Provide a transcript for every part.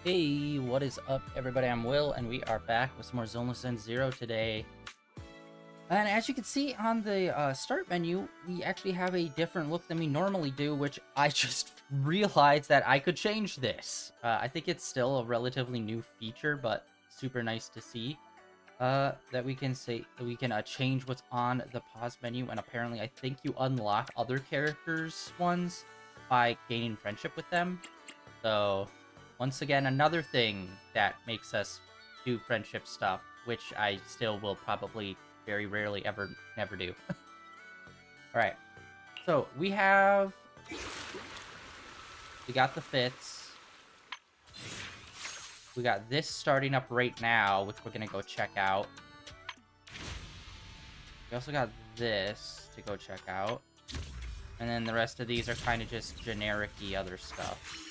Hey, what is up, everybody? I'm Will, and we are back with some more Zenless Zone Zero today. And as you can see on the start menu, we actually have a different look than we normally do, which I just realized that I could change this. I think it's still a relatively new feature, but super nice to see that we can change what's on the pause menu. And apparently, I think you unlock other characters' ones by gaining friendship with them. So, once again, another thing that makes us do friendship stuff, which I still will probably very rarely ever never do. Alright. So, we got the fits. We got this starting up right now, which we're gonna go check out. We also got this to go check out. And then the rest of these are kind of just generic-y other stuff.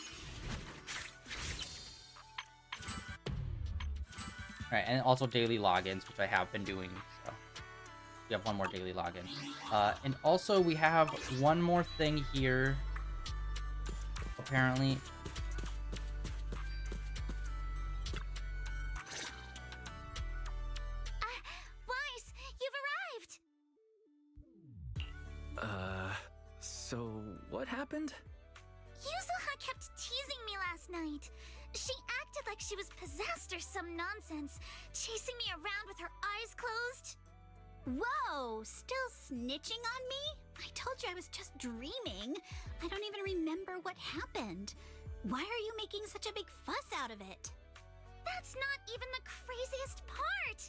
Alright, and also daily logins, which I have been doing, so we have one more daily login. And also we have one more thing here, apparently. Weiss, you've arrived! So what happened? Yuzuha kept teasing me last night. She acted like she was possessed or some nonsense, chasing me around with her eyes closed. Whoa, still snitching on me? I told you I was just dreaming. I don't even remember what happened. Why are you making such a big fuss out of it? That's not even the craziest part.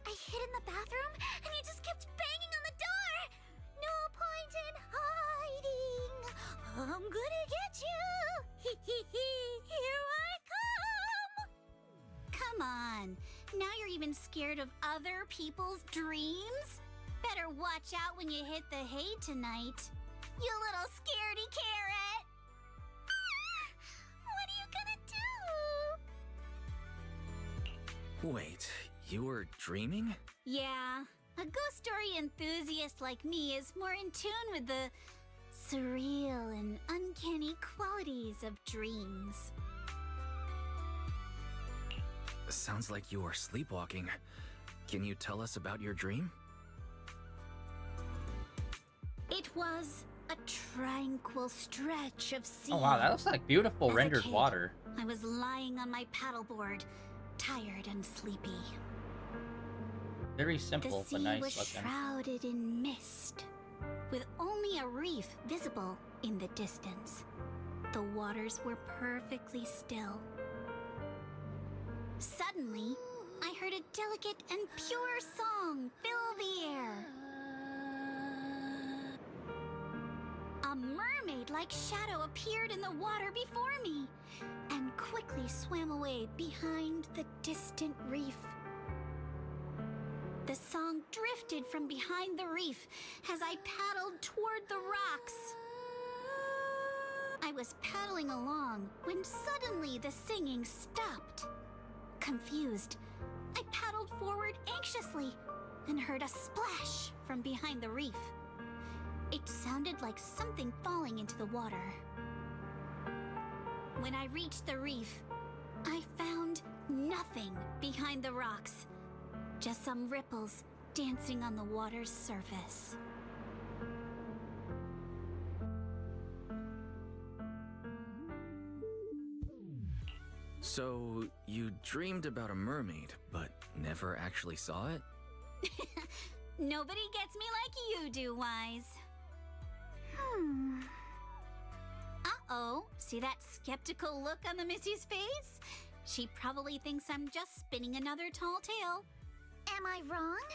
I hid in the bathroom and you just kept banging on the door. No point in hiding. I'm gonna get you. Here I come. Come on. Now you're even scared of other people's dreams? Better watch out when you hit the hay tonight. You little scaredy carrot. What are you gonna do? Wait, you were dreaming? Yeah, a ghost story enthusiast like me is more in tune with the surreal and uncanny qualities of dreams. Sounds like you are sleepwalking. Can you tell us about your dream? It was a tranquil stretch of sea. Oh wow, that looks like beautiful As a rendered kid, water. I was lying on my paddleboard, tired and sleepy. Very The simple, sea but nice was looking. shrouded in mist, with only a reef visible in the distance. The waters were perfectly still. Suddenly, I heard a delicate and pure song fill the air. A mermaid-like shadow appeared in the water before me and quickly swam away behind the distant reef. The song drifted from behind the reef as I paddled toward the rocks. I was paddling along when suddenly the singing stopped. Confused, I paddled forward anxiously and heard a splash from behind the reef. It sounded like something falling into the water. When I reached the reef, I found nothing behind the rocks. Just some ripples dancing on the water's surface. So, you dreamed about a mermaid, but never actually saw it? Nobody gets me like you do, Wise. Uh-oh, see that skeptical look on the Missy's face? She probably thinks I'm just spinning another tall tale. Am I wrong?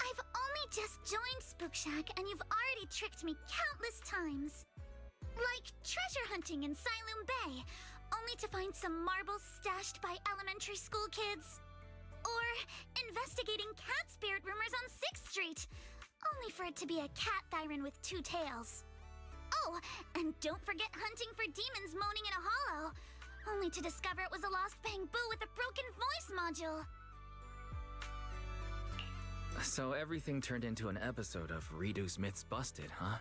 I've only just joined Spook Shack and you've already tricked me countless times. Like treasure hunting in Siloam Bay, only to find some marbles stashed by elementary school kids. Or investigating cat spirit rumors on 6th Street, only for it to be a cat siren with 2 tails. Oh, and don't forget hunting for demons moaning in a hollow, only to discover it was a lost bamboo with a broken voice module. So everything turned into an episode of Redo's Myths Busted, huh?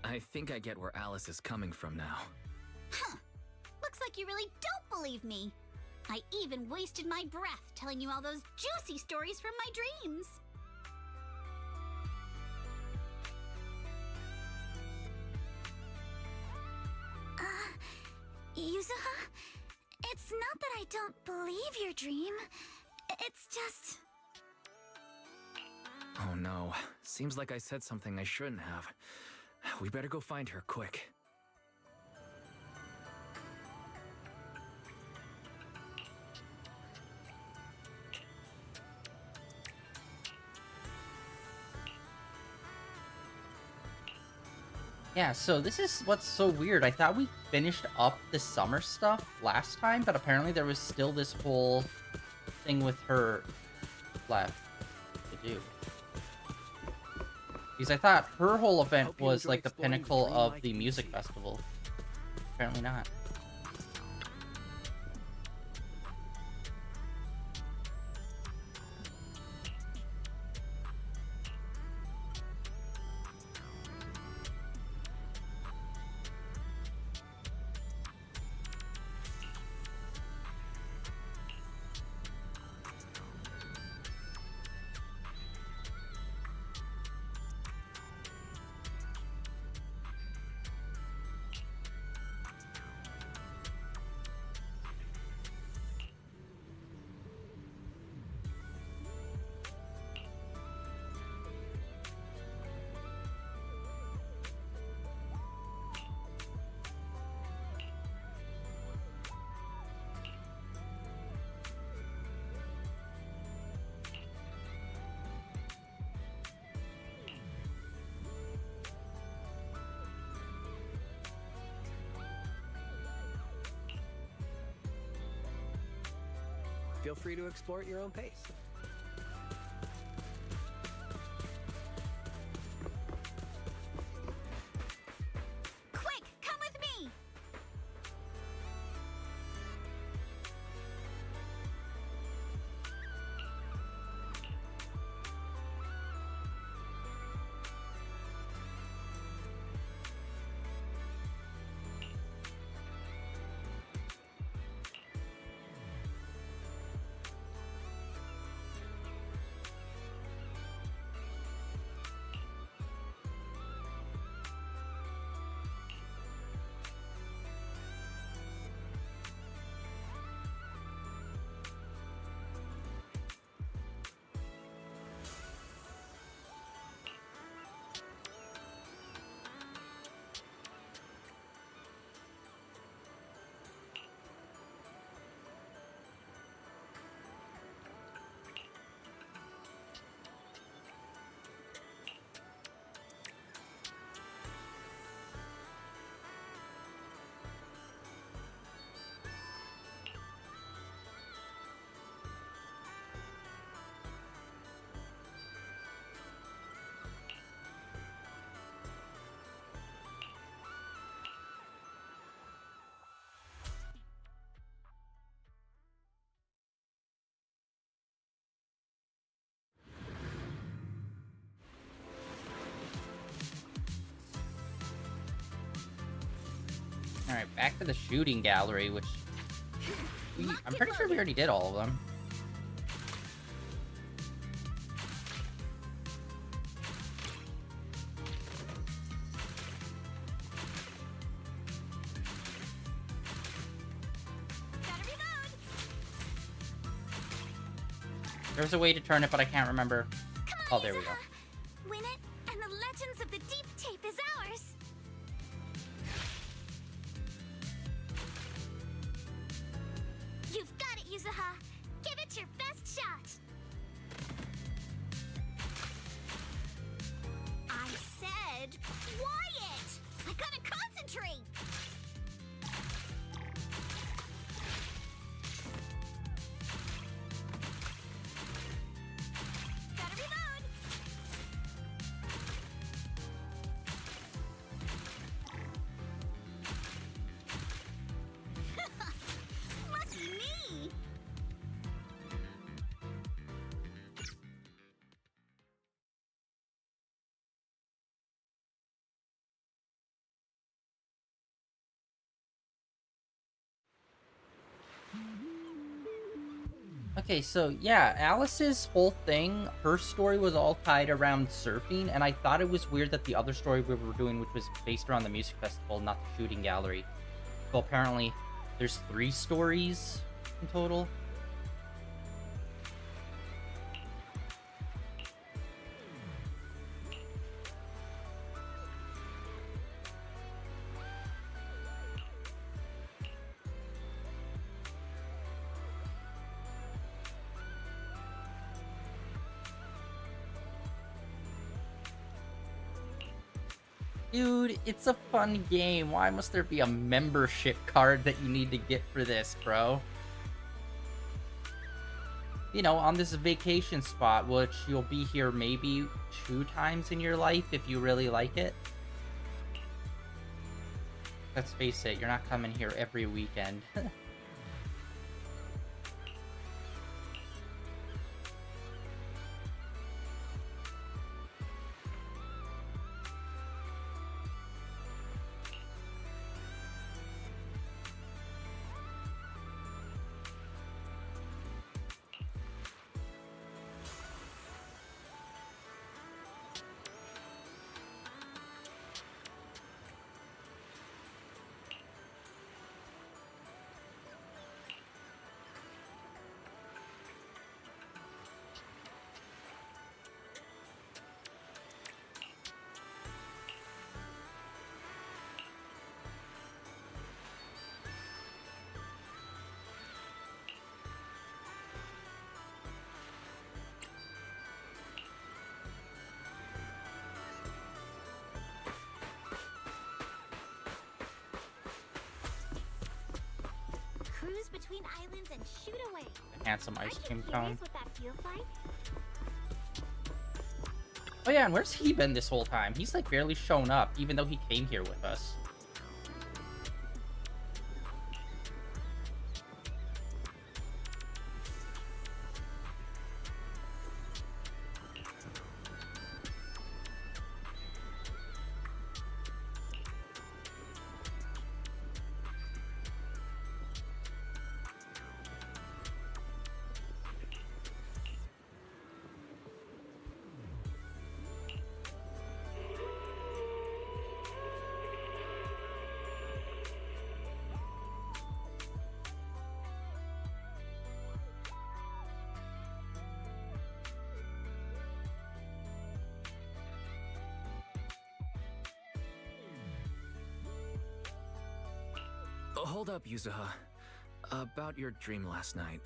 I think I get where Alice is coming from now. Huh. Looks like you really don't believe me. I even wasted my breath telling you all those juicy stories from my dreams. Yuzuha? It's not that I don't believe your dream. It's just... Oh no. Seems like I said something I shouldn't have. We better go find her quick. Yeah, so this is what's so weird. I thought we finished up the summer stuff last time, but apparently there was still this whole thing with her left to do. Because I thought her whole event was like the pinnacle of the music festival. Apparently not. Feel free to explore at your own pace. Quick, come with me! Alright, back to the shooting gallery, which... I'm pretty sure we already did all of them. There's a way to turn it, but I can't remember. Oh, there we go. Win it, and the legends of the deep tape is ours. You've got it, Yuzuha. Give it your best shot. I said quiet. I gotta concentrate. Gotta reload. Lucky me. Okay, so yeah, Alice's whole thing, her story was all tied around surfing, and I thought it was weird that the other story we were doing, which was based around the music festival, not the shooting gallery. So apparently, there's 3 stories in total. Dude, it's a fun game. Why must there be a membership card that you need to get for this, bro? You know, on this vacation spot, which you'll be here maybe 2 times in your life if you really like it. Let's face it, you're not coming here every weekend. Cruise between islands and shoot away. Handsome ice cream cone. What that feels like. Oh yeah, and where's he been this whole time? He's like barely shown up, even though he came here with us. Hold up, Yuzuha. About your dream last night.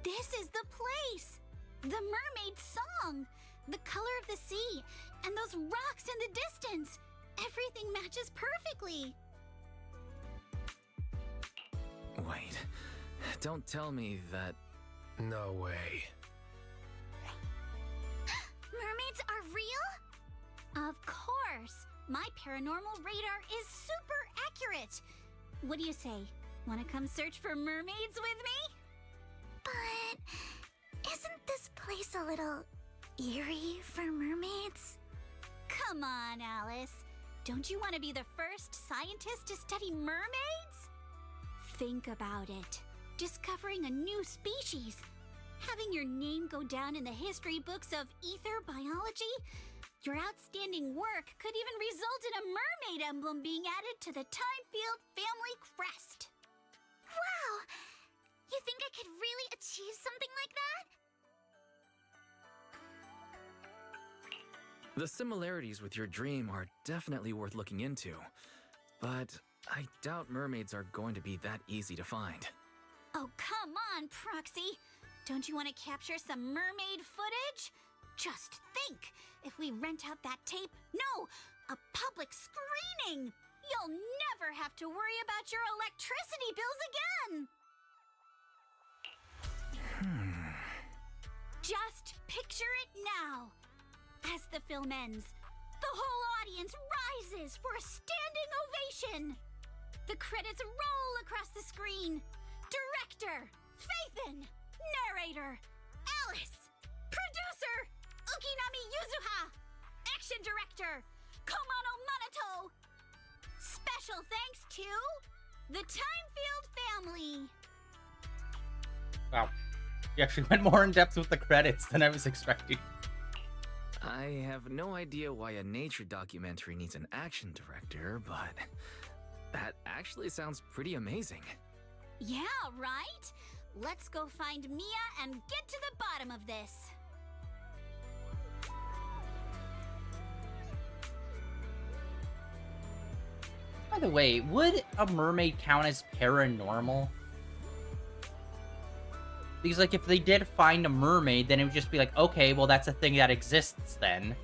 This is the place! The mermaid song! The color of the sea, and those rocks in the distance! Everything matches perfectly! Wait. Don't tell me that... No way. Mermaids are real? Of course! My paranormal radar is super accurate! What do you say? Wanna come search for mermaids with me? But isn't this place a little eerie for mermaids? Come on, Alice. Don't you want to be the first scientist to study mermaids? Think about it. Discovering a new species. Having your name go down in the history books of ether biology. Your outstanding work could even result in a mermaid emblem being added to the Timefield family crest. Wow! You think I could really achieve something like that? The similarities with your dream are definitely worth looking into. But I doubt mermaids are going to be that easy to find. Oh, come on, Proxy! Don't you want to capture some mermaid footage? Just think, if we rent out that tape, no, a public screening, you'll never have to worry about your electricity bills again! Just picture it now. As the film ends, the whole audience rises for a standing ovation. The credits roll across the screen. Director, Faithin, narrator, Alice, producer, Ukinami Yuzuha, action director, Komono Manato. Special thanks to the Timefield family. Wow. You actually went more in depth with the credits than I was expecting. I have no idea why a nature documentary needs an action director, but that actually sounds pretty amazing. Yeah, right? Let's go find Mia and get to the bottom of this. By the way, would a mermaid count as paranormal? Because, like, if they did find a mermaid, then it would just be like, okay, well, that's a thing that exists then.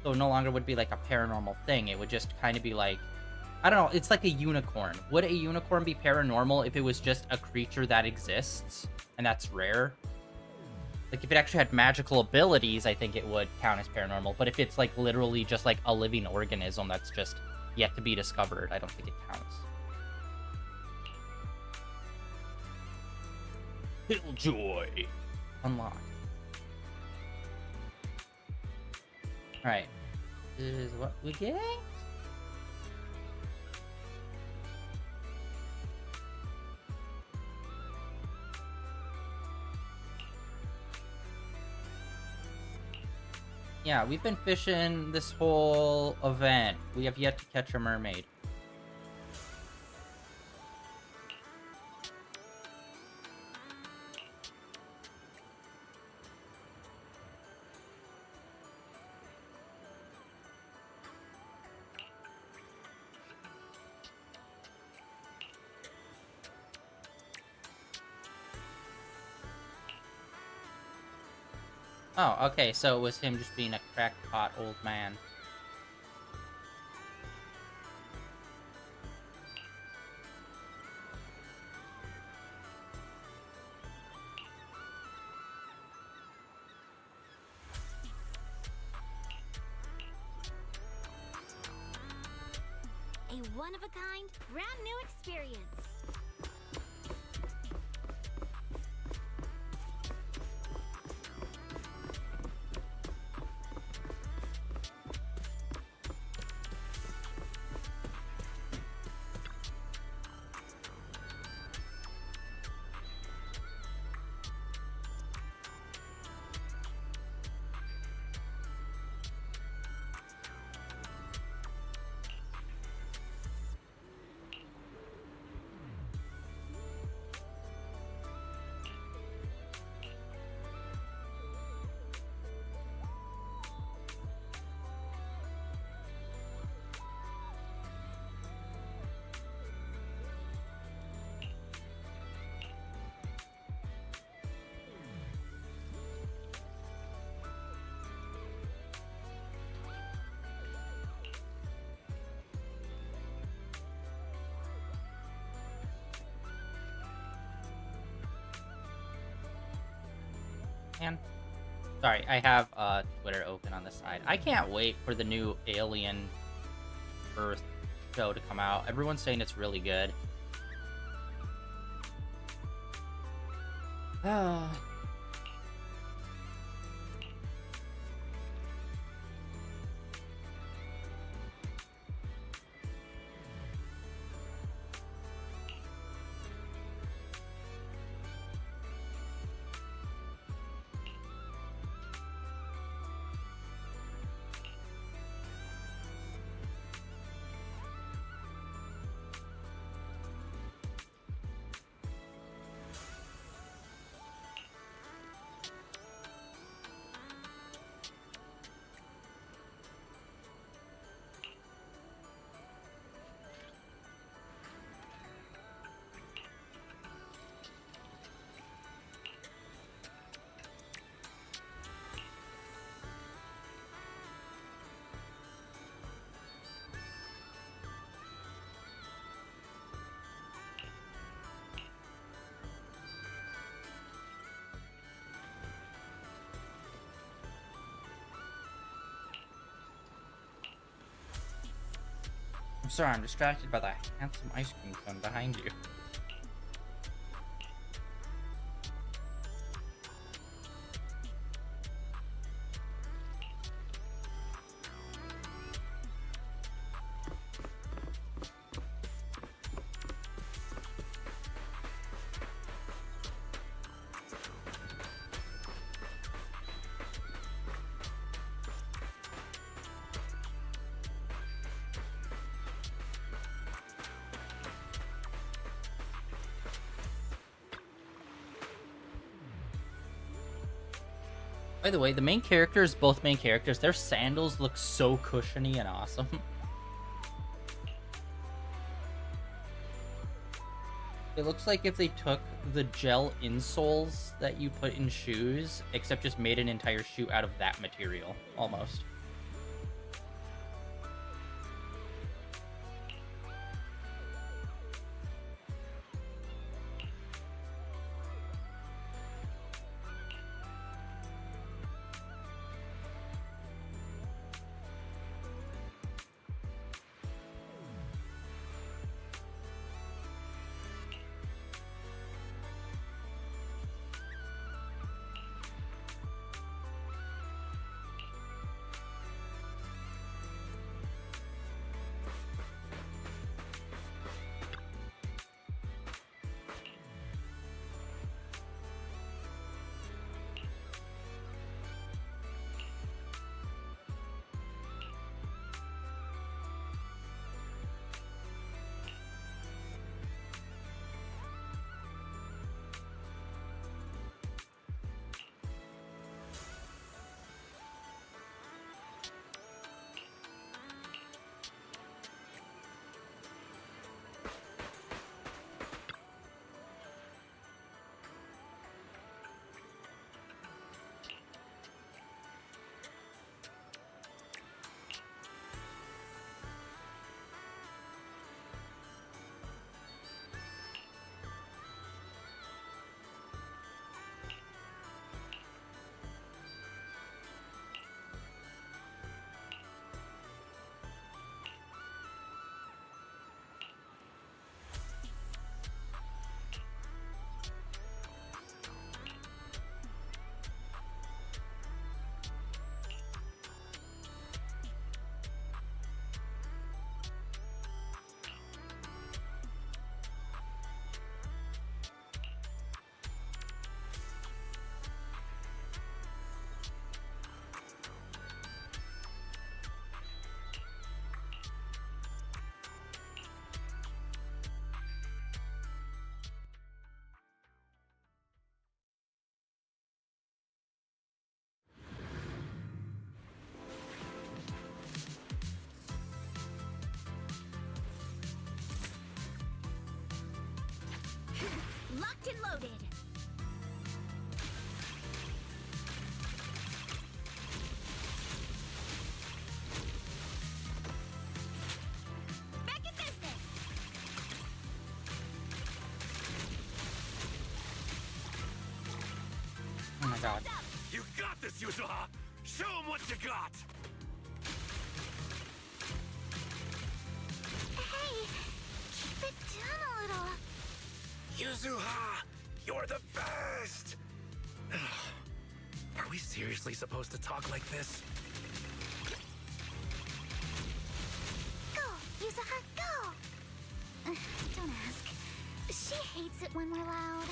So it no longer would be, like, a paranormal thing. It would just kind of be like, I don't know, it's like a unicorn. Would a unicorn be paranormal if it was just a creature that exists, and that's rare? Like, if it actually had magical abilities, I think it would count as paranormal. But if it's, like, literally just, like, a living organism that's just yet to be discovered, I don't think it counts. Killjoy unlocked. Alright. This is what we get? Yeah, we've been fishing this whole event. We have yet to catch a mermaid. Oh, okay, so it was him just being a crackpot old man. A one-of-a-kind, brand-new experience. And sorry, I have Twitter open on the side. I can't wait for the new Alien Earth show to come out. Everyone's saying it's really good. Oh. I'm sorry, I'm distracted by that handsome ice cream cone behind you. By the way, the main characters, both main characters, their sandals look so cushiony and awesome. It looks like if they took the gel insoles that you put in shoes, except just made an entire shoe out of that material, almost. Locked and loaded. Back in business. Oh my god. You got this, Yuzuha! Show him what you got! Hey, keep it down a little. Yuzuha! You're the best! Are we seriously supposed to talk like this? Go, Yuzuha, go! Don't ask. She hates it when we're loud.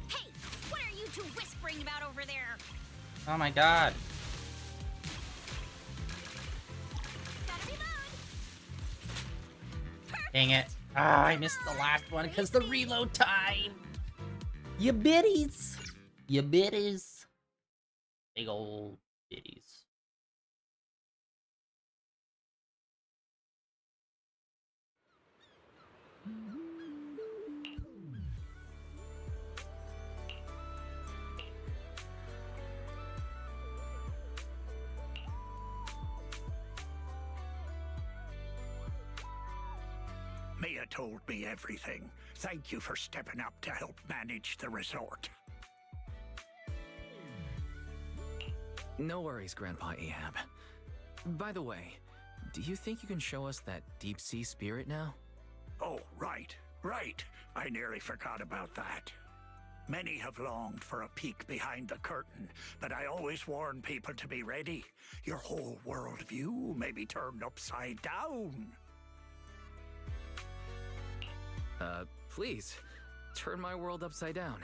Hey, what are you two whispering about over there? Oh my god. Gotta reload. Dang it. Ah, I missed the last one because the reload time. You biddies. You biddies. Big old biddies. Mia told me everything. Thank you for stepping up to help manage the resort. No worries, Grandpa Ahab. By the way, do you think you can show us that deep sea spirit now? Oh, right. I nearly forgot about that. Many have longed for a peek behind the curtain, but I always warn people to be ready. Your whole worldview may be turned upside down. Please, turn my world upside down.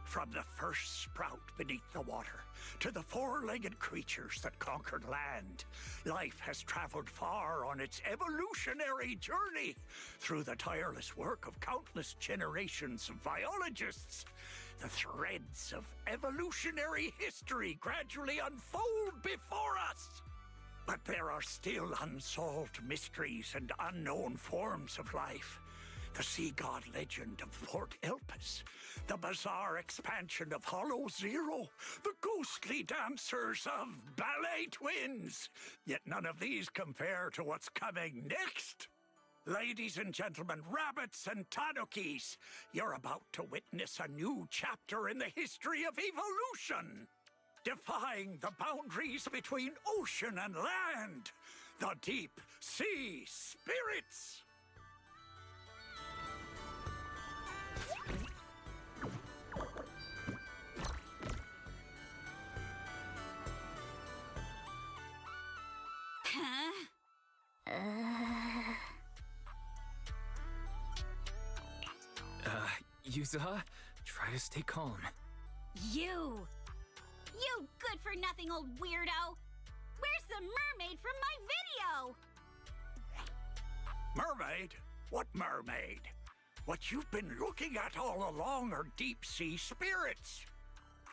From the first sprout beneath the water to the four-legged creatures that conquered land, life has traveled far on its evolutionary journey through the tireless work of countless generations of biologists. The threads of evolutionary history gradually unfold before us. But there are still unsolved mysteries and unknown forms of life. The sea god legend of Port Elpis, the bizarre expansion of Hollow Zero, the ghostly dancers of Ballet Twins. Yet none of these compare to what's coming next. Ladies and gentlemen, rabbits and tanukis, you're about to witness a new chapter in the history of evolution. Defying the boundaries between ocean and land, the deep sea spirits. Yuzuha, try to stay calm. You good-for-nothing old weirdo! Where's the mermaid from my video? Mermaid? What mermaid? What you've been looking at all along are deep-sea spirits.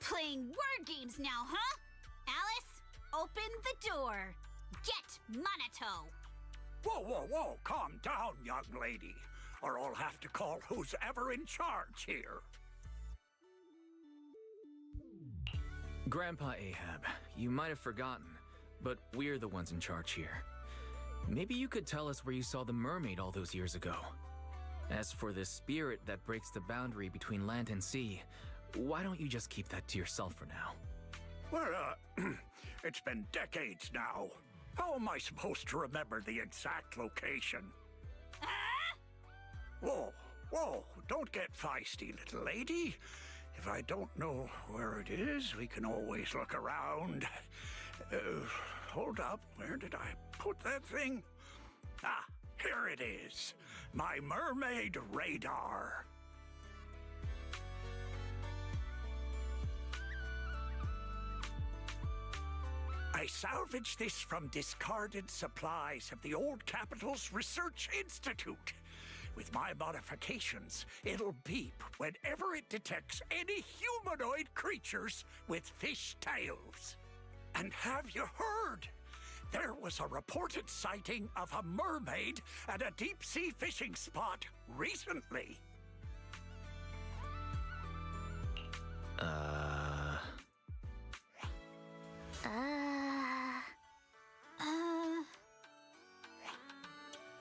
Playing word games now, huh? Alice, open the door. Get Monato. Whoa, whoa, whoa, calm down, young lady, or I'll have to call who's ever in charge here. Grandpa Ahab, you might have forgotten, but we're the ones in charge here. Maybe you could tell us where you saw the mermaid all those years ago. As for the spirit that breaks the boundary between land and sea, why don't you just keep that to yourself for now? Well, it's been decades now. How am I supposed to remember the exact location? Whoa, whoa, don't get feisty, little lady. If I don't know where it is, we can always look around. Hold up, where did I put that thing? Ah, here it is. My mermaid radar. I salvaged this from discarded supplies of the old capital's Research Institute. With my modifications, it'll beep whenever it detects any humanoid creatures with fish tails. And have you heard? There was a reported sighting of a mermaid at a deep-sea fishing spot recently.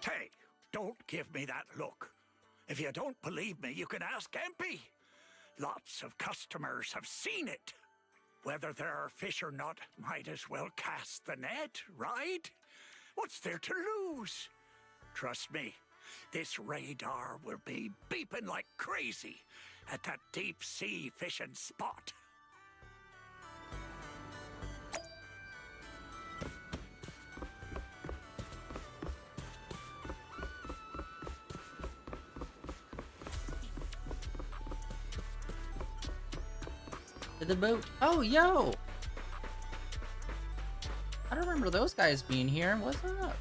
Hey, don't give me that look. If you don't believe me, you can ask Empy. Lots of customers have seen it. Whether there are fish or not, might as well cast the net, right? What's there to lose? Trust me, this radar will be beeping like crazy at that deep-sea fishing spot. To the boat. Oh, yo! I don't remember those guys being here. What's up?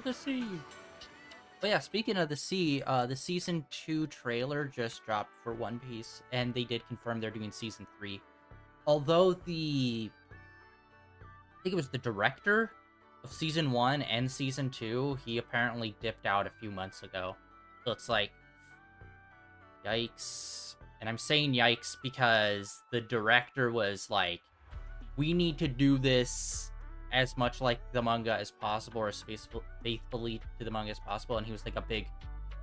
To the sea. But yeah, speaking of the sea, the season 2 trailer just dropped for One Piece, and they did confirm they're doing season 3. Although I think it was the director of season 1 and season 2, he apparently dipped out a few months ago. So it's like, yikes. And I'm saying yikes because the director was like, we need to do this as much like the manga as possible, or as faithfully to the manga as possible. And he was like a big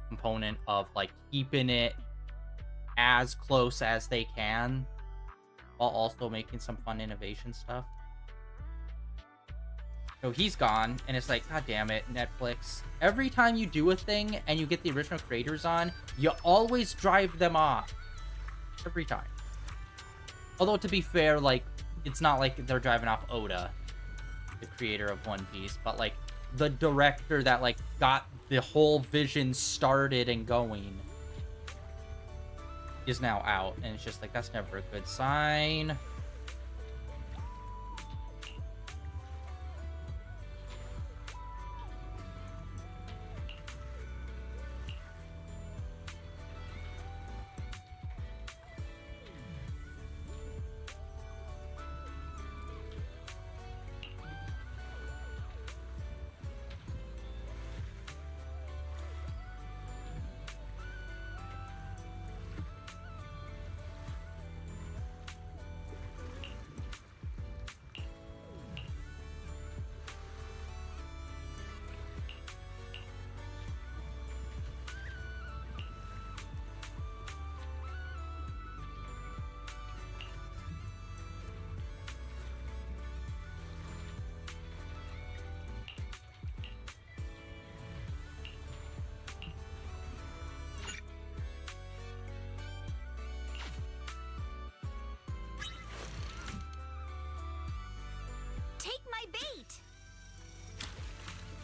component of like keeping it as close as they can while also making some fun innovation stuff. So he's gone, and it's like, god damn it, Netflix. Every time you do a thing and you get the original creators on, you always drive them off. Every time. Although, to be fair, like, it's not like they're driving off Oda, the creator of One Piece, but, like, the director that, like, got the whole vision started and going is now out. And it's just like, that's never a good sign. Take my bait!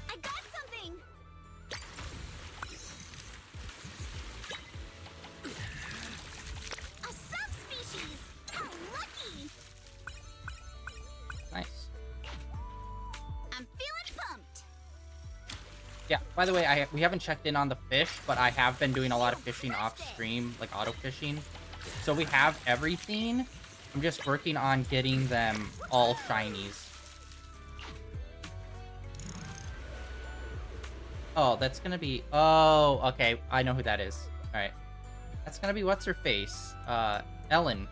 I got something! A subspecies! How lucky! Nice. I'm feeling pumped! Yeah, by the way, we haven't checked in on the fish, but I have been doing a lot of fishing off stream, like auto fishing. So we have everything. I'm just working on getting them all shinies. Oh, that's gonna be... Oh, okay. I know who that is. Alright. That's gonna be what's-her-face? Ellen.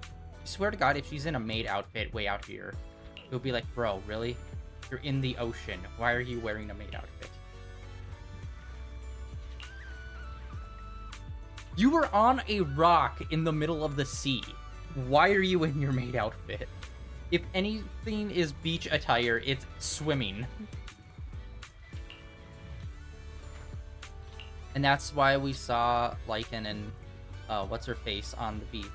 I swear to God, if she's in a maid outfit way out here, it'll be like, bro, really? You're in the ocean. Why are you wearing a maid outfit? You were on a rock in the middle of the sea. Why are you in your maid outfit? If anything is beach attire, it's swimming. And that's why we saw Lycan and what's-her-face on the beach.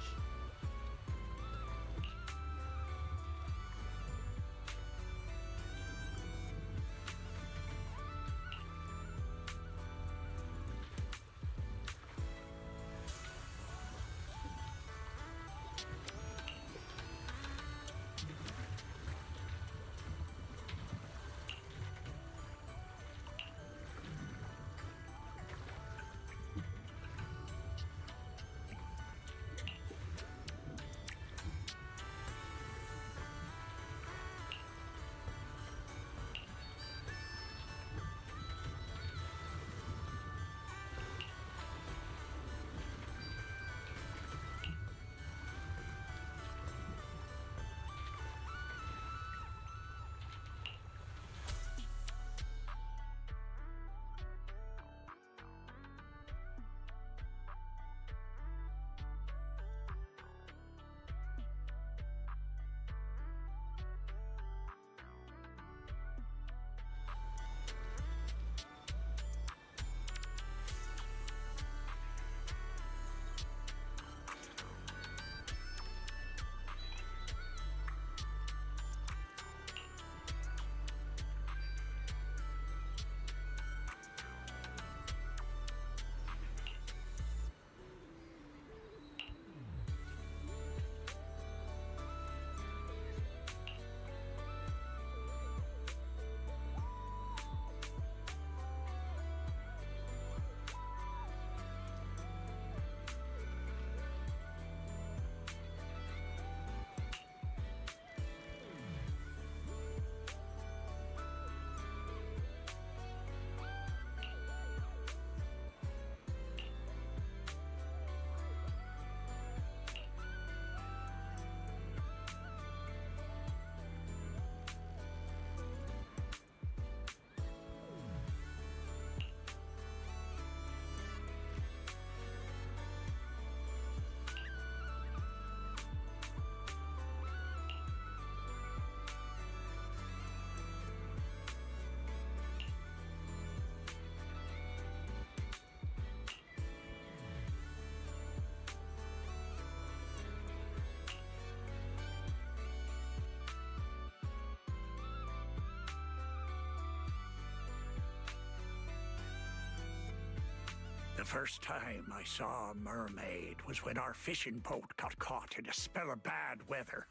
first time I saw a mermaid was when our fishing boat got caught in a spell of bad weather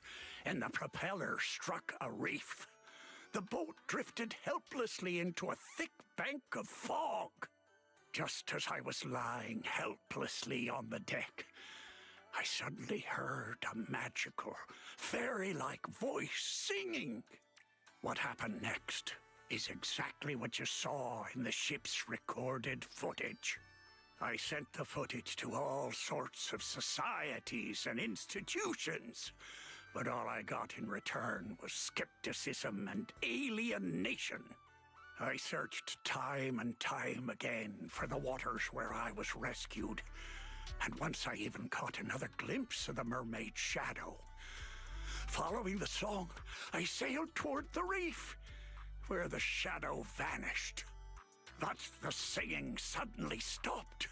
and the propeller struck a reef. The boat drifted helplessly into a thick bank of fog. Just as I was lying helplessly on the deck, I suddenly heard a magical, fairy-like voice singing. What happened next is exactly what you saw in the ship's recorded footage. I sent the footage to all sorts of societies and institutions, but all I got in return was skepticism and alienation. I searched time and time again for the waters where I was rescued, and once I even caught another glimpse of the mermaid's shadow. Following the song, I sailed toward the reef, where the shadow vanished. But the singing suddenly stopped.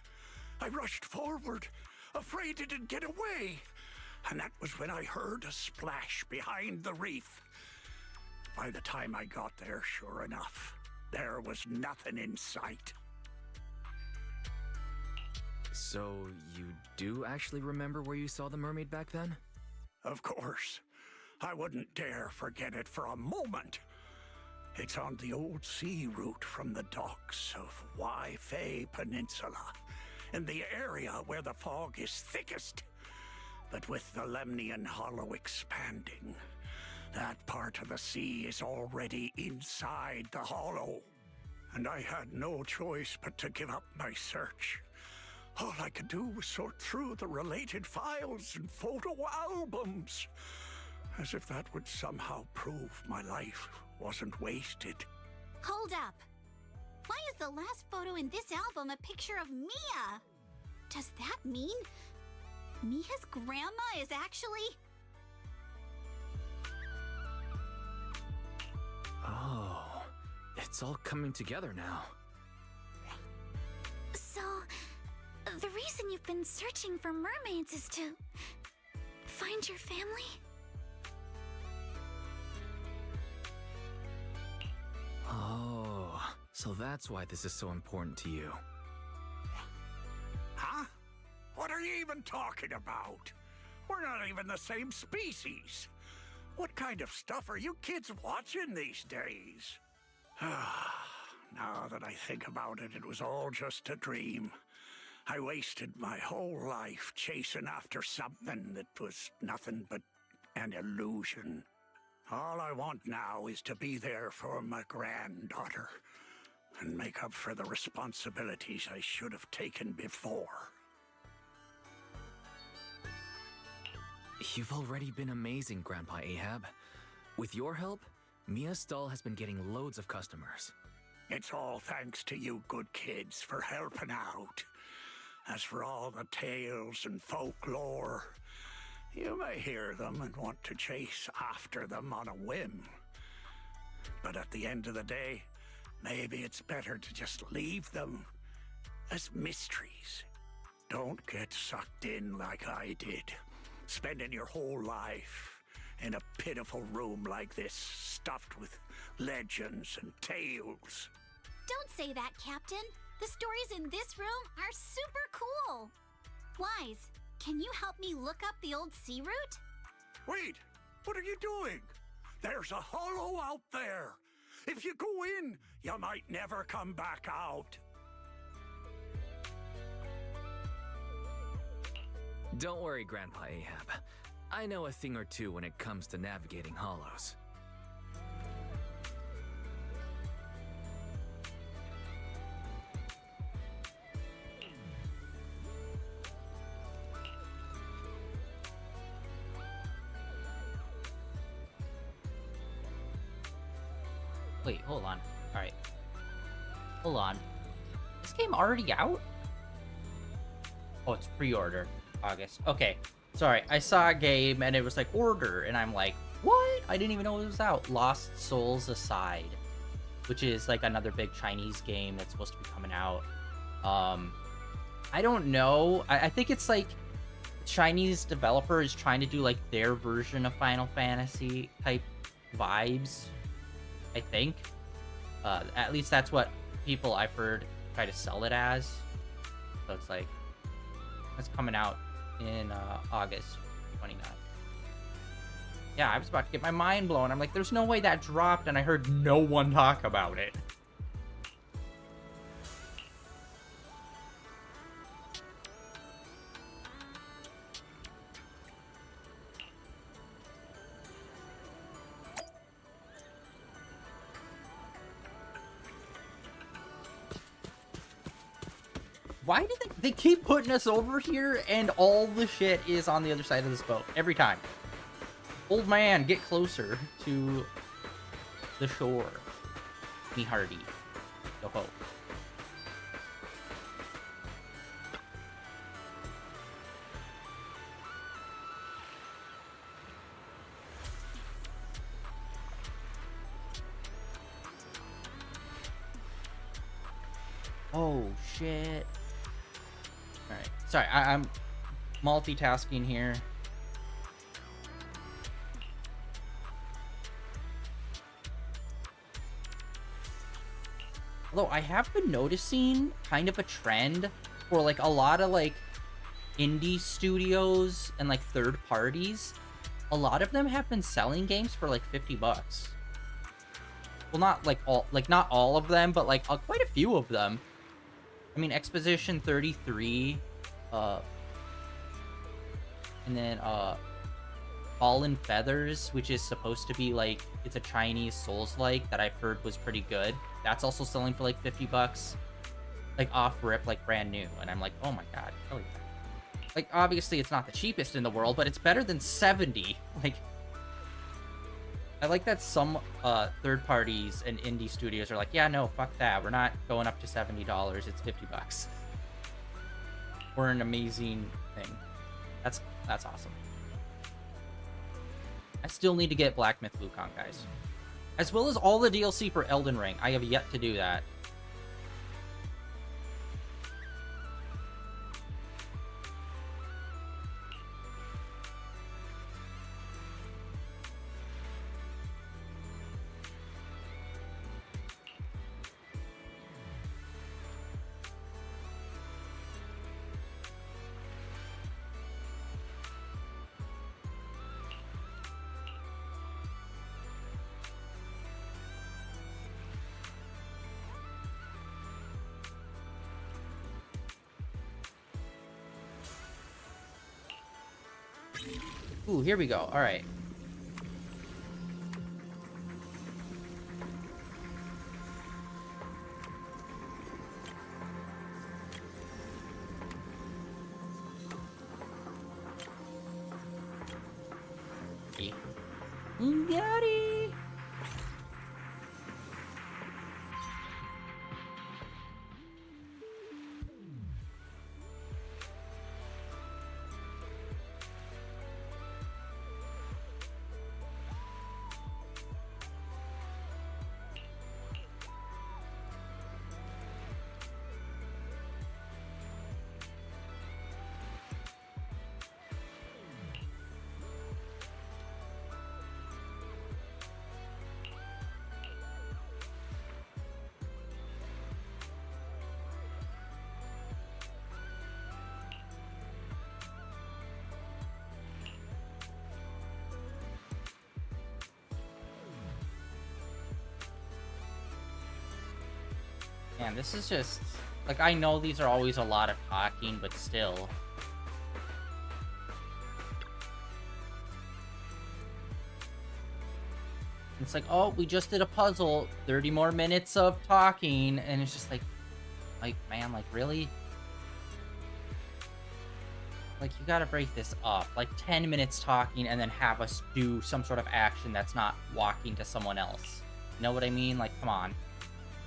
I rushed forward, afraid it would get away, and that was when I heard a splash behind the reef. By the time I got there, sure enough, there was nothing in sight. So, you do actually remember where you saw the mermaid back then? Of course. I wouldn't dare forget it for a moment. It's on the old sea route from the docks of Wi-Fi Peninsula, in the area where the fog is thickest. But with the Lemnian Hollow expanding, that part of the sea is already inside the hollow. And I had no choice but to give up my search. All I could do was sort through the related files and photo albums, as if that would somehow prove my life wasn't wasted. Hold up. Why is the last photo in this album a picture of Mia? Does that mean Mia's grandma is actually... Oh, it's all coming together now. So, the reason you've been searching for mermaids is to find your family? Oh, so that's why this is so important to you. Huh? What are you even talking about? We're not even the same species. What kind of stuff are you kids watching these days? Now that I think about it, it was all just a dream. I wasted my whole life chasing after something that was nothing but an illusion. All I want now is to be there for my granddaughter and make up for the responsibilities I should have taken before. You've already been amazing, Grandpa Ahab. With your help, Mia's stall has been getting loads of customers. It's all thanks to you good kids for helping out. As for all the tales and folklore, you may hear them and want to chase after them on a whim. But at the end of the day, maybe it's better to just leave them as mysteries. Don't get sucked in like I did, spending your whole life in a pitiful room like this, stuffed with legends and tales. Don't say that, Captain. The stories in this room are super cool. Wise, can you help me look up the old sea route? Wait, what are you doing? There's a hollow out there. If you go in, you might never come back out. Don't worry, Grandpa Ahab. I know a thing or two when it comes to navigating hollows. Wait, hold on. Alright. Hold on. This game already out? Oh, it's pre-order. August. Okay. Sorry, I saw a game and it was like order, and I'm like, what? I didn't even know it was out. Lost Souls Aside, which is like another big Chinese game that's supposed to be coming out. I don't know. I think it's like Chinese developer is trying to do like their version of Final Fantasy type vibes. I think. At least that's what people I've heard try to sell it as. So it's like, it's coming out in August 29th. Yeah, I was about to get my mind blown. I'm like, there's no way that dropped, and I heard no one talk about it. Why do they keep putting us over here, and all the shit is on the other side of this boat every time? Old man, get closer to the shore. Me hearty. Yo ho. Oh shit. Alright. Sorry, I'm multitasking here. Although I have been noticing kind of a trend for like a lot of like indie studios and like third parties. A lot of them have been selling games for like $50. Well, not like not all of them, but like quite a few of them. I mean, Exposition 33, and then Fallen Feathers, which is supposed to be like, it's a Chinese Souls-like that I've heard was pretty good. That's also selling for like $50, like off rip, like brand new. And I'm like, oh my god, hell yeah. Like, obviously it's not the cheapest in the world, but it's better than 70. Like, I like that some third parties and indie studios are like, yeah, no, fuck that. We're not going up to $70. It's $50. We're an amazing thing. That's awesome. I still need to get Black Myth Wukong, guys. As well as all the DLC for Elden Ring. I have yet to do that. Ooh, here we go. All right. Daddy. Man, this is just... Like, I know these are always a lot of talking, but still. It's like, oh, we just did a puzzle. 30 more minutes of talking. And it's just like, man, like, really? Like, you gotta break this up. Like, 10 minutes talking and then have us do some sort of action that's not walking to someone else. You know what I mean? Like, come on.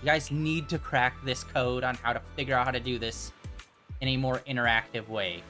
You guys need to crack this code on how to figure out how to do this in a more interactive way.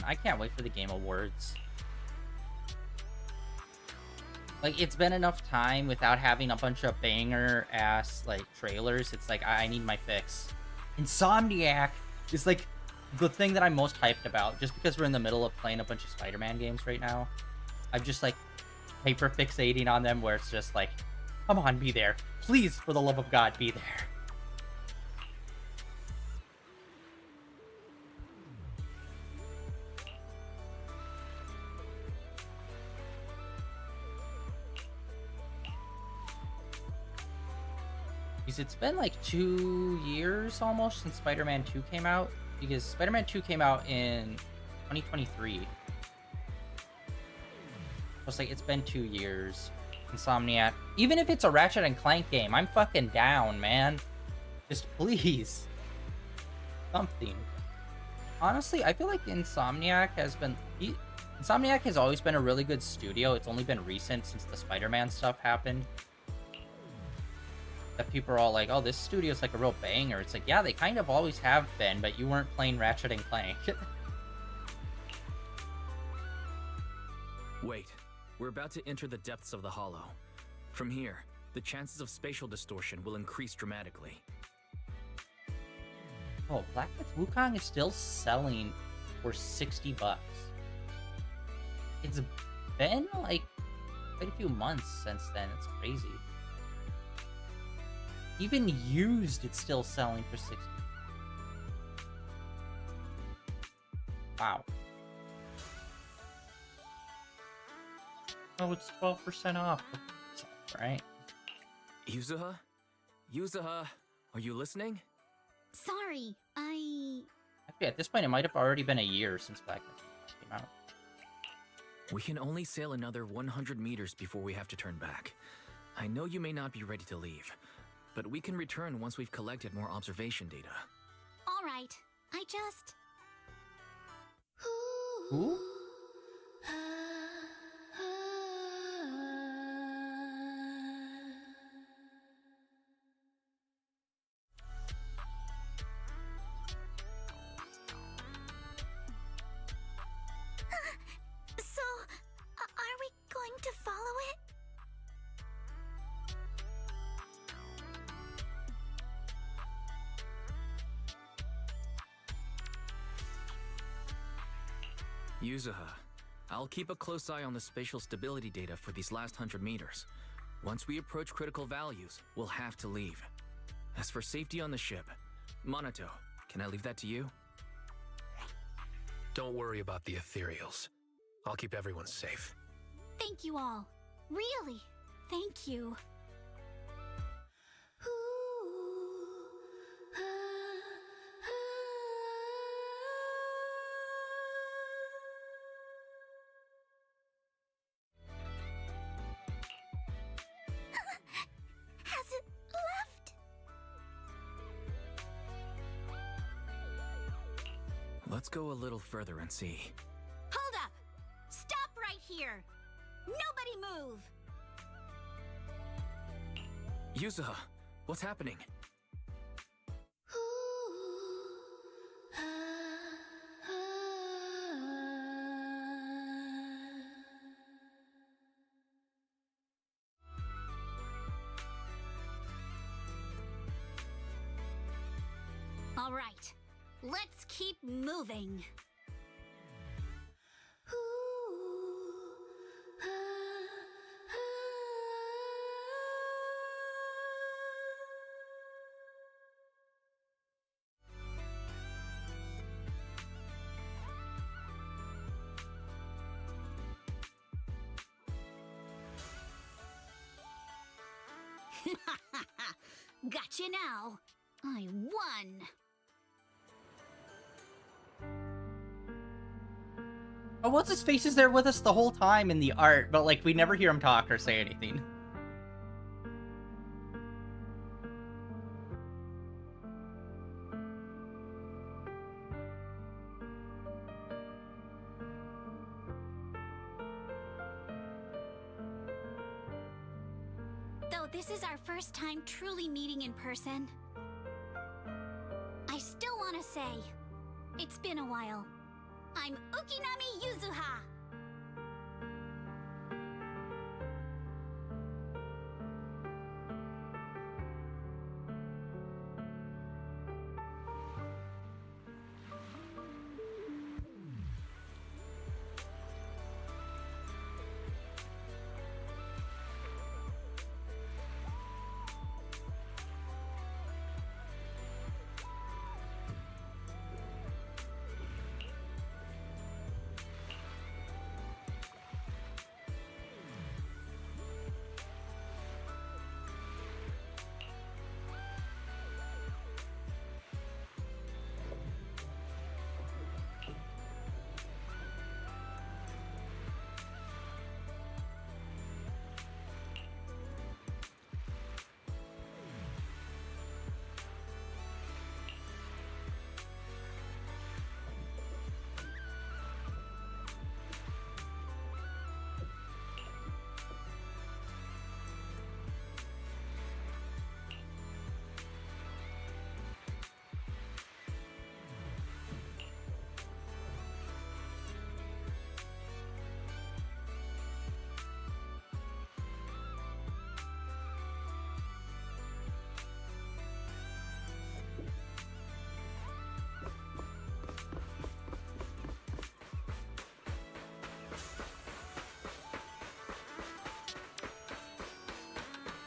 and I can't wait for the Game Awards. Like, it's been enough time without having a bunch of banger-ass, like, trailers. It's like, I need my fix. Insomniac is, like, the thing that I'm most hyped about, just because we're in the middle of playing a bunch of Spider-Man games right now. I'm just, like, hyper-fixating on them, where it's just like, come on, be there. Please, for the love of God, be there. Because it's been like 2 years almost since Spider-Man 2 came out. Because Spider-Man 2 came out in 2023. It's like, it's been 2 years. Insomniac. Even if it's a Ratchet and Clank game, I'm fucking down, man. Just please. Something. Honestly, I feel like Insomniac has been... Insomniac has always been a really good studio. It's only been recent since the Spider-Man stuff happened that people are all like, oh, this studio's like a real banger. It's like, yeah, they kind of always have been, but you weren't playing Ratchet and Clank. Wait, we're about to enter the depths of the Hollow. From here, the chances of spatial distortion will increase dramatically. Oh, Black Myth Wukong is still selling for $60. It's been like quite a few months since then. It's crazy. Even used, it's still selling for $60. Wow. Oh, it's 12% off. Right? Yuzuha? Yuzuha, are you listening? Sorry, Actually, at this point, it might have already been a year since Black Myth came out. We can only sail another 100 meters before we have to turn back. I know you may not be ready to leave, but we can return once we've collected more observation data. all right. I just... Who? So, are we going to follow it? Yuzuha, I'll keep a close eye on the spatial stability data for these last 100 meters. Once we approach critical values, we'll have to leave. As for safety on the ship, Monato, can I leave that to you? Don't worry about the Ethereals. I'll keep everyone safe. Thank you all. Really, thank you. Has it left? Let's go a little further and see. Hold up! Stop right here! Nobody move! Yuzuha, what's happening? All right, let's keep moving. Gotcha now. I won. Oh, what's his face is there with us the whole time in the art, but like we never hear him talk or say anything. Though this is our first time truly meeting in person, I still want to say, it's been a while. I'm Ukinami Yuzuha.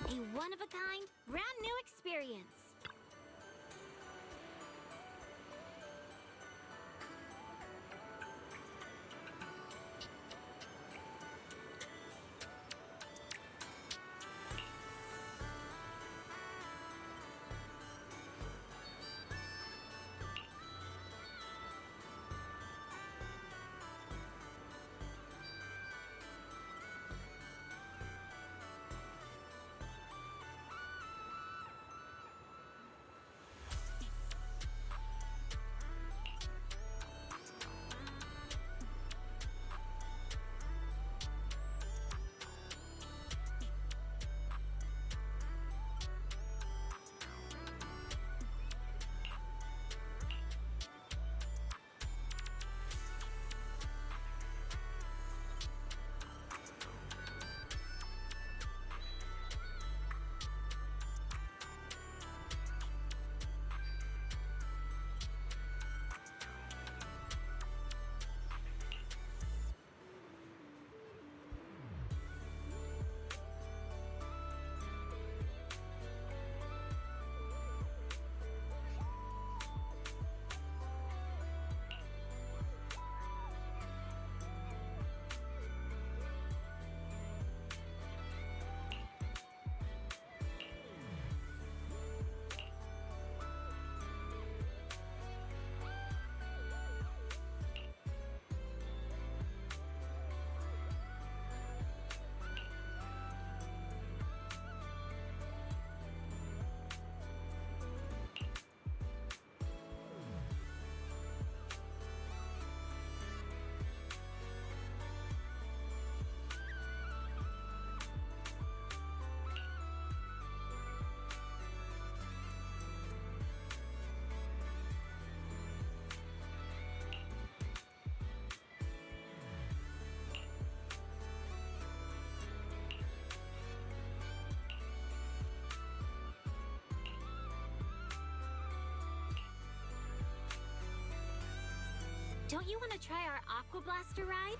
A one-of-a-kind, brand new experience. Don't you want to try our Aqua Blaster ride?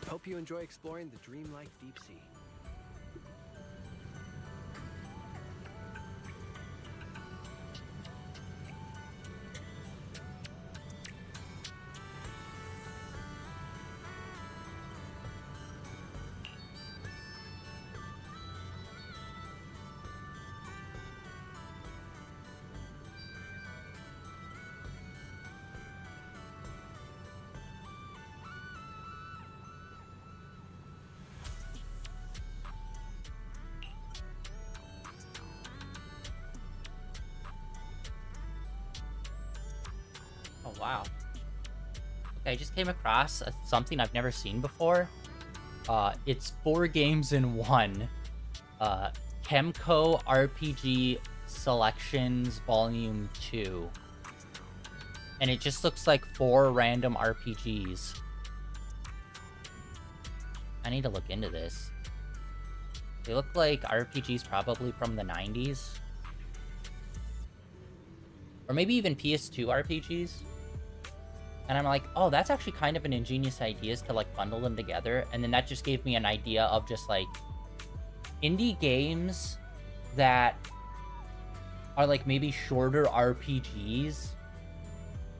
Hope you enjoy exploring the dreamlike deep sea. Oh, wow. Okay, I just came across something I've never seen before. It's 4 games in one. Chemco RPG Selections Volume 2. And it just looks like 4 random RPGs. I need to look into this. They look like RPGs probably from the 90s. Or maybe even PS2 RPGs. And I'm like, oh, that's actually kind of an ingenious idea, is to like bundle them together. And then that just gave me an idea of just like indie games that are like maybe shorter RPGs.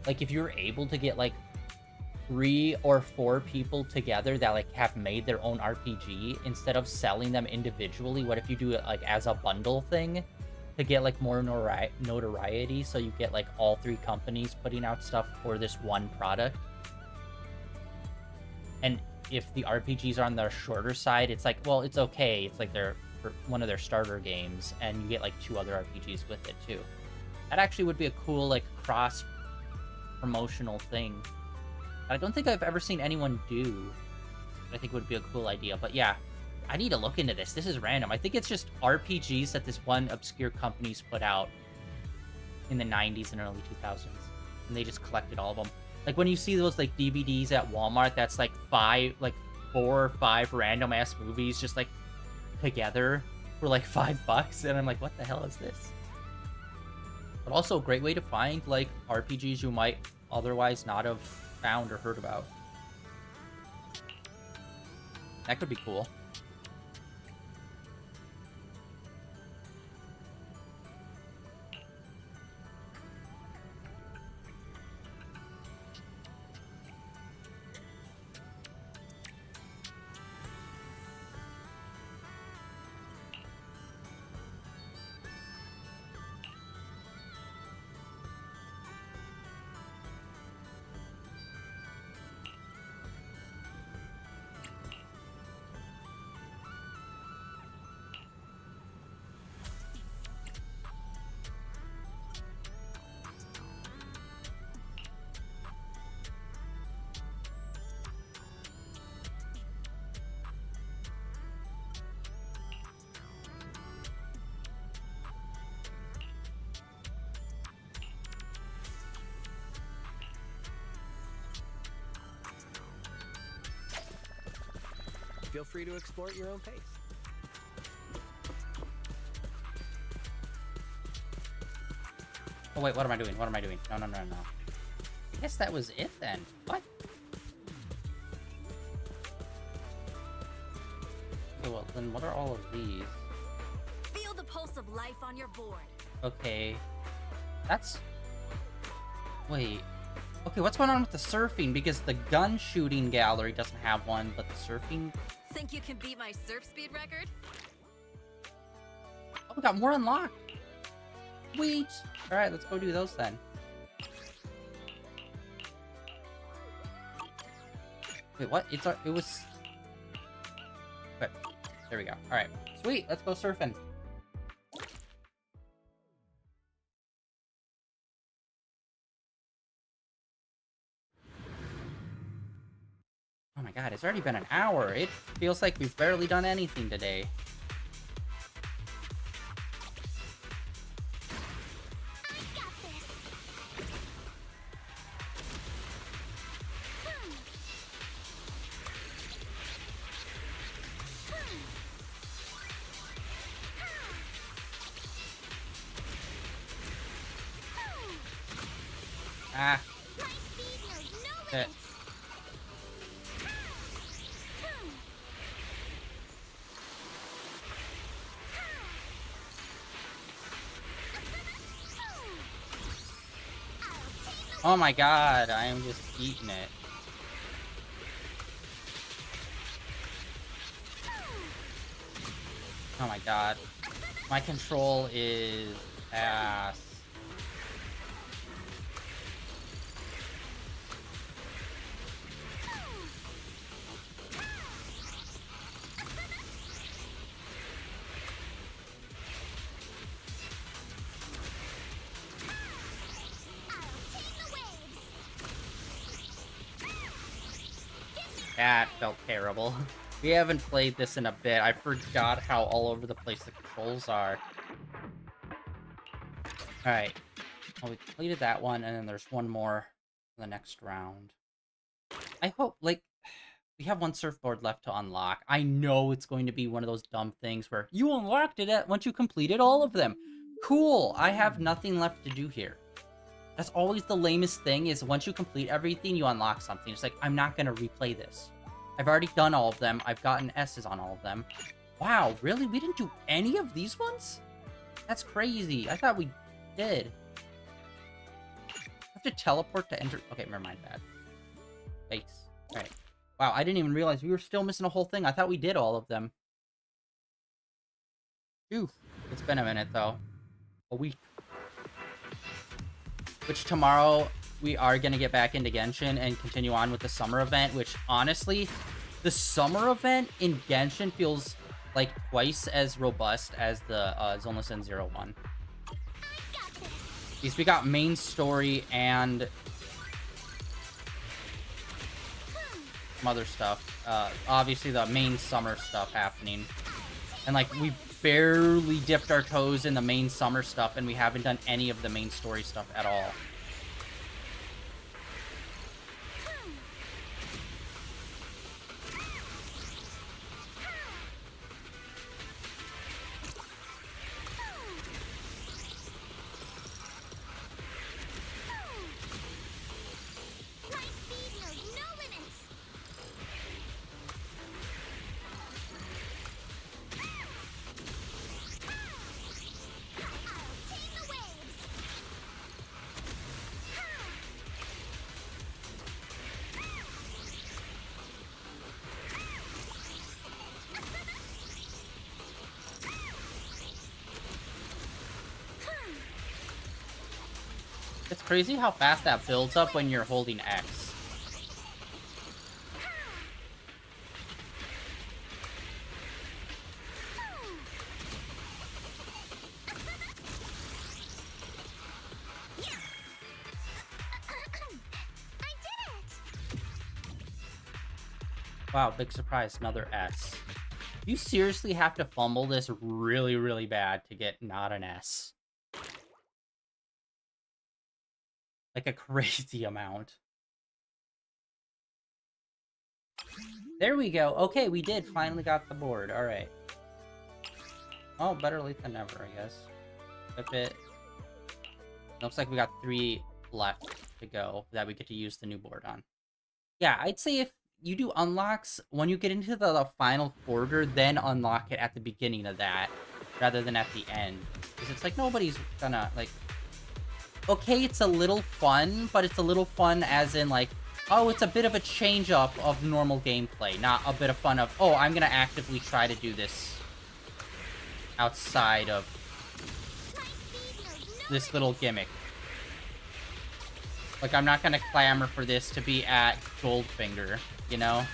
Like if you're able to get like 3 or 4 people together that like have made their own RPG, instead of selling them individually, what if you do it like as a bundle thing to get like more notoriety, so you get like all 3 companies putting out stuff for this one product? And if the RPGs are on the shorter side, it's like, well, it's okay, it's like they're one of their starter games, and you get like 2 other RPGs with it too. That actually would be a cool like cross promotional thing. I don't think I've ever seen anyone do. I think it would be a cool idea. But yeah, I need to look into this. This is random. I think it's just RPGs that this one obscure company's put out in the 90s and early 2000s. And they just collected all of them. Like when you see those like DVDs at Walmart, that's like 4 or 5 random ass movies just like together for like $5. And I'm like, what the hell is this? But also a great way to find like RPGs you might otherwise not have found or heard about. That could be cool. Feel free to explore at your own pace. Oh wait, what am I doing? What am I doing? No. I guess that was it then. What? Okay, well then what are all of these? Feel the pulse of life on your board. Okay. That's... Wait. Okay, what's going on with the surfing? Because the gun shooting gallery doesn't have one, but the surfing... Think you can beat my surf speed record? Oh, we got more unlocked. Sweet. Alright, let's go do those then. Wait, what? It was... Okay, there we go. Alright, sweet. Let's go surfing. Oh my god, it's already been an hour. It feels like we've barely done anything today. I got this. Ah. My speed knows no Shit. limits. Oh my god, I am just eating it. Oh my god. My control is ass. That felt terrible. We haven't played this in a bit. I forgot how all over the place the controls are. Alright. Well, we completed that one, and then there's one more for the next round. I hope, like, we have one surfboard left to unlock. I know it's going to be one of those dumb things where you unlocked it once you completed all of them. Cool! I have nothing left to do here. That's always the lamest thing, is once you complete everything, you unlock something. It's like, I'm not going to replay this. I've already done all of them. I've gotten S's on all of them. Wow, really? We didn't do any of these ones? That's crazy. I thought we did. I have to teleport to enter... Okay, never mind that. Thanks. Alright. Wow, I didn't even realize we were still missing a whole thing. I thought we did all of them. Phew. It's been a minute, though. A week. Which tomorrow, we are going to get back into Genshin and continue on with the summer event, which, honestly, the summer event in Genshin feels like twice as robust as the Zenless Zone Zero one. Because we got main story and some other stuff. Obviously, the main summer stuff happening. And, like, we barely dipped our toes in the main summer stuff, and we haven't done any of the main story stuff at all. It's crazy how fast that builds up when you're holding X. Wow, big surprise, another S. You seriously have to fumble this really, really bad to get not an S. Like a crazy amount. There we go. Okay, we did finally got the board. All right. Oh, better late than never, I guess. Flip it. Looks like we got 3 left to go that we get to use the new board on. Yeah, I'd say if you do unlocks, when you get into the final quarter, then unlock it at the beginning of that, rather than at the end. Because it's like, nobody's gonna, like... Okay, it's a little fun, but it's a little fun as in, like, oh, it's a bit of a change-up of normal gameplay, not a bit of fun of, oh, I'm gonna actively try to do this outside of this little gimmick. Like, I'm not gonna clamor for this to be at Goldfinger, you know?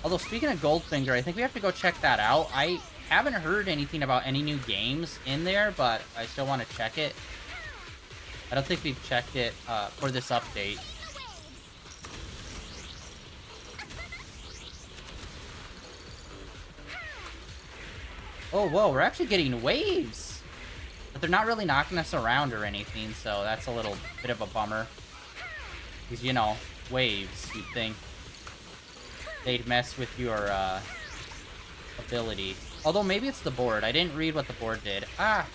Although, speaking of Goldfinger, I think we have to go check that out. I haven't heard anything about any new games in there, but I still want to check it. I don't think we've checked it for this update. Oh, whoa, we're actually getting waves! But they're not really knocking us around or anything, so that's a little bit of a bummer. Because, you know, waves, you'd think they'd mess with your ability. Although maybe it's the board. I didn't read what the board did. Ah!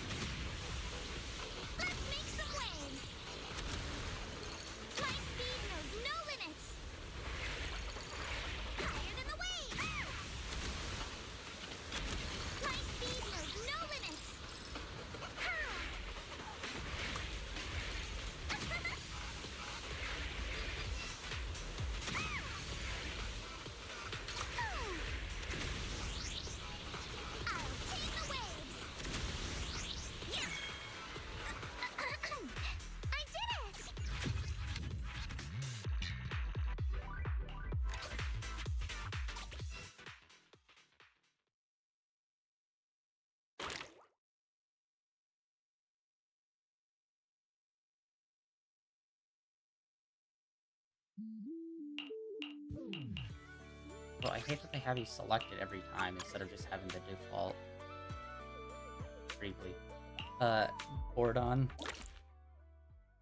Well, I hate that they have you selected every time instead of just having the default. Briefly. Board on.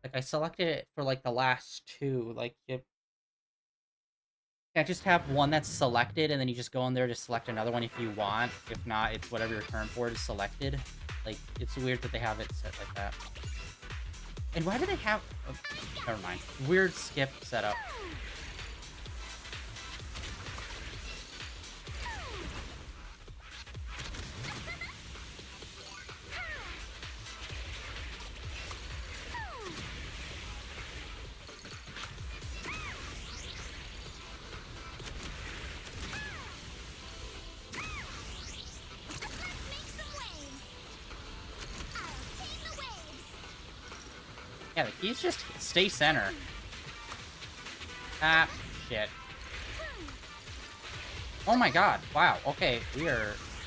Like, I selected it for, like, the last two. Like, you can't just have one that's selected, and then you just go in there to select another one if you want. If not, it's whatever your current board is selected. Like, it's weird that they have it set like that. And why do they have... Oh, never mind. Weird skip setup. Yeah, the keys just stay center. Ah, shit. Oh my god, wow, okay,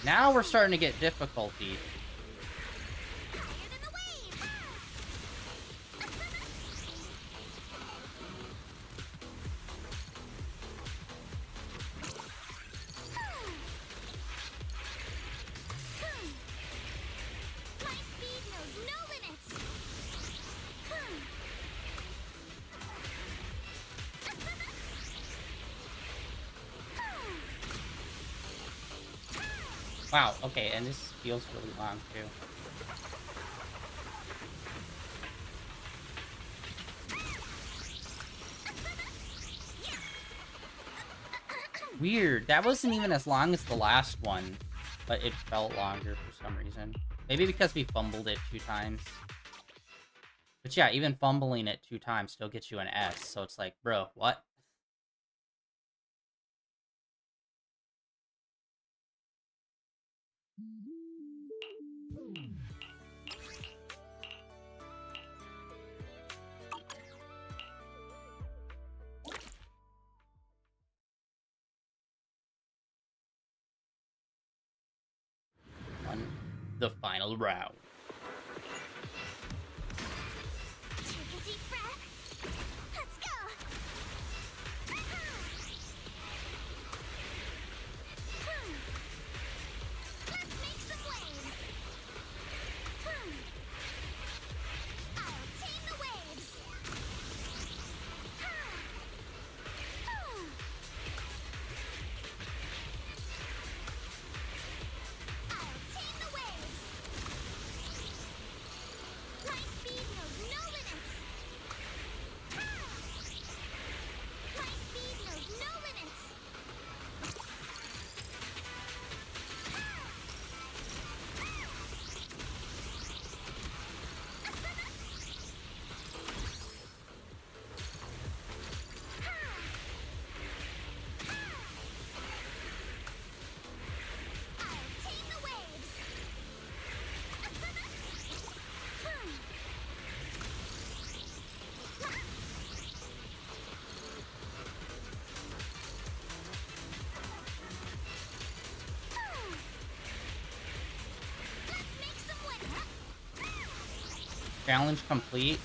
now we're starting to get difficulty. Wow, okay, and this feels really long, too. Weird, that wasn't even as long as the last one, but it felt longer for some reason. Maybe because we fumbled it 2 times. But yeah, even fumbling it 2 times still gets you an S, so it's like, bro, what? The final round. Take a deep breath. Let's go. Let's make some waves. I'll tame the waves. Challenge complete.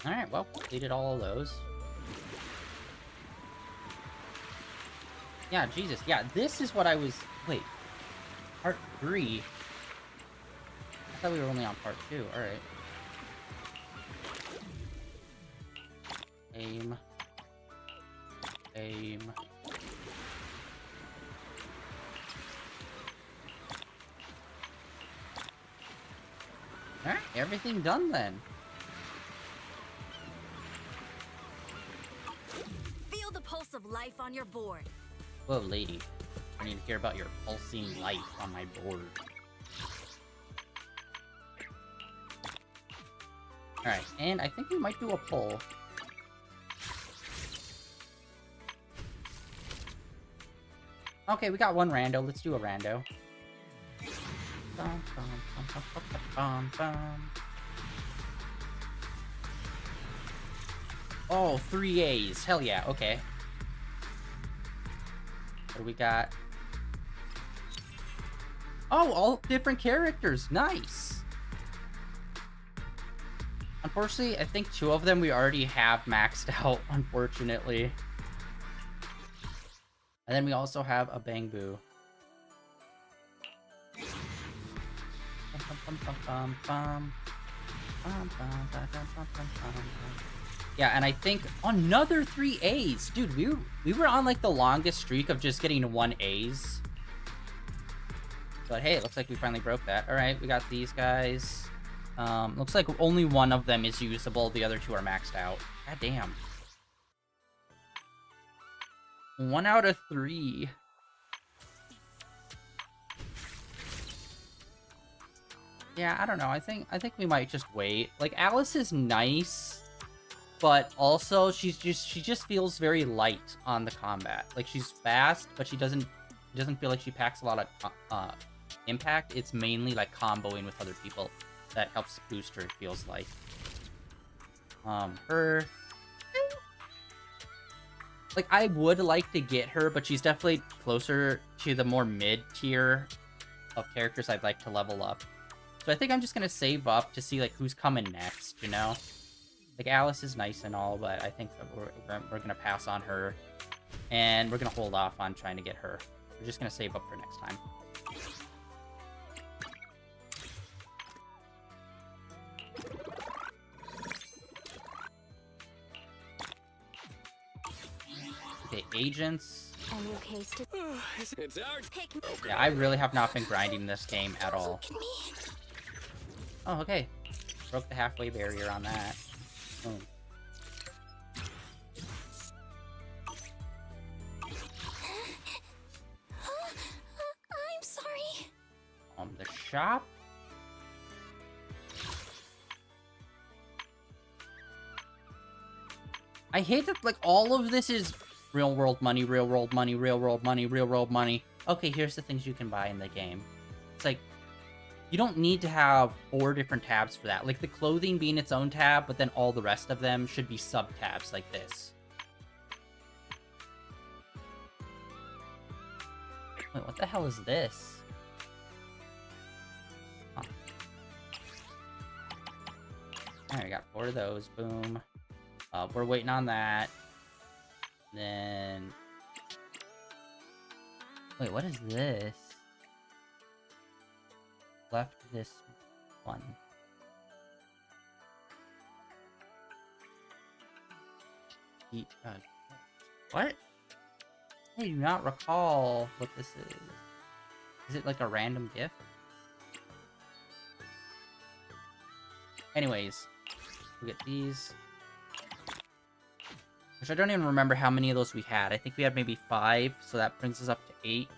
Alright, well, completed all of those. Yeah, Jesus, yeah, this is what I was... Wait. Part 3? I thought we were only on part 2, alright. Aim. Aim. Alright, everything done then. of life on your board. Whoa, lady. I need to hear about your pulsing light on my board. Alright, and I think we might do a pull. Okay, we got one rando. Let's do a rando. Bum, bum, bum, bum, bum, bum, bum. Oh, 3 A's. Hell yeah, okay. What do we got? Oh, all different characters. Nice. Unfortunately, I think 2 of them we already have maxed out, unfortunately. And then we also have a Bangboo. Yeah, and I think another 3 A's. Dude, we were on like the longest streak of just getting 1 A's. But hey, it looks like we finally broke that. Alright, we got these guys. Looks like only one of them is usable. The other 2 are maxed out. God damn. 1 out of 3. Yeah, I don't know. I think we might just wait. Like, Alice is nice, but also she just feels very light on the combat. Like, she's fast, but she doesn't feel like she packs a lot of impact. It's mainly like comboing with other people that helps boost her, it feels like. Her, like, I would like to get her, but she's definitely closer to the more mid-tier of characters I'd like to level up. So I think I'm just gonna save up to see, like, who's coming next, you know? Like, Alice is nice and all, but I think that we're gonna pass on her. And we're gonna hold off on trying to get her. We're just gonna save up for next time. Okay, agents. It's our Yeah, I really have not been grinding this game at all. Oh, okay. Broke the halfway barrier on that. Boom. I'm sorry. The shop? I hate that, like, all of this is real world money, real world money, real world money, real world money. Okay, here's the things you can buy in the game. It's like, you don't need to have 4 different tabs for that. Like, the clothing being its own tab, but then all the rest of them should be sub-tabs like this. Wait, what the hell is this? Huh. Alright, we got 4 of those. Boom. We're waiting on that. Then... Wait, what is this? Left this one. What? I do not recall what this is. Is it like a random gift? Anyways, we get these. Which I don't even remember how many of those we had. I think we had maybe 5, so that brings us up to 8.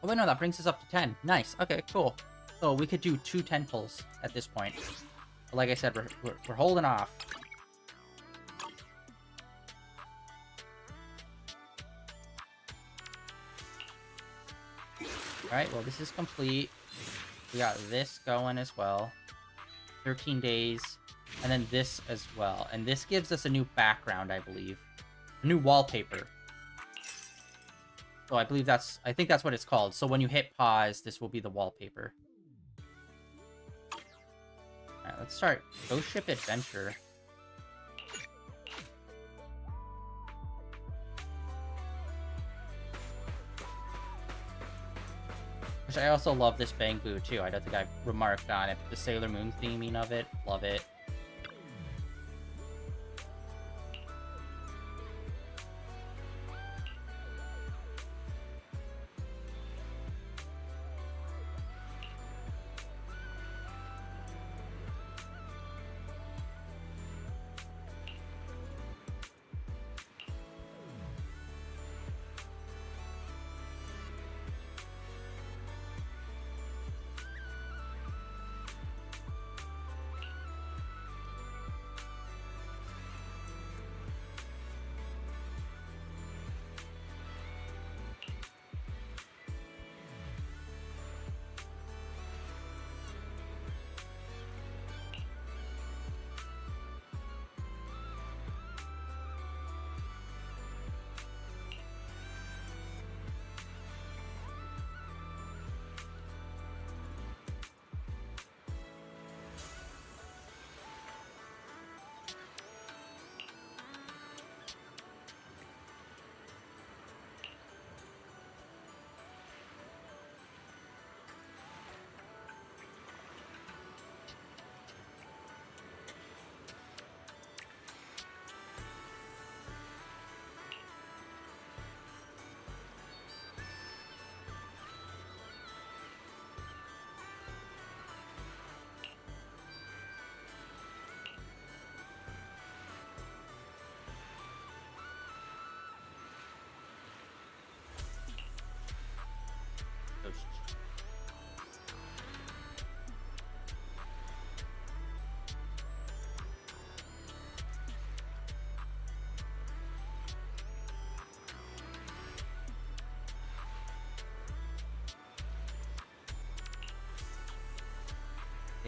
Oh wait, no, that brings us up to 10. Nice. Okay, cool. So we could do 2 10 pulls at this point. But like I said, we're holding off. Alright, well, this is complete. We got this going as well. 13 days. And then this as well. And this gives us a new background, I believe. A new wallpaper. So I think that's what it's called. So when you hit pause, this will be the wallpaper. Alright, let's start Ghost Ship Adventure. Which I also love this Bangboo too. I don't think I've remarked on it. The Sailor Moon theming of it, love it.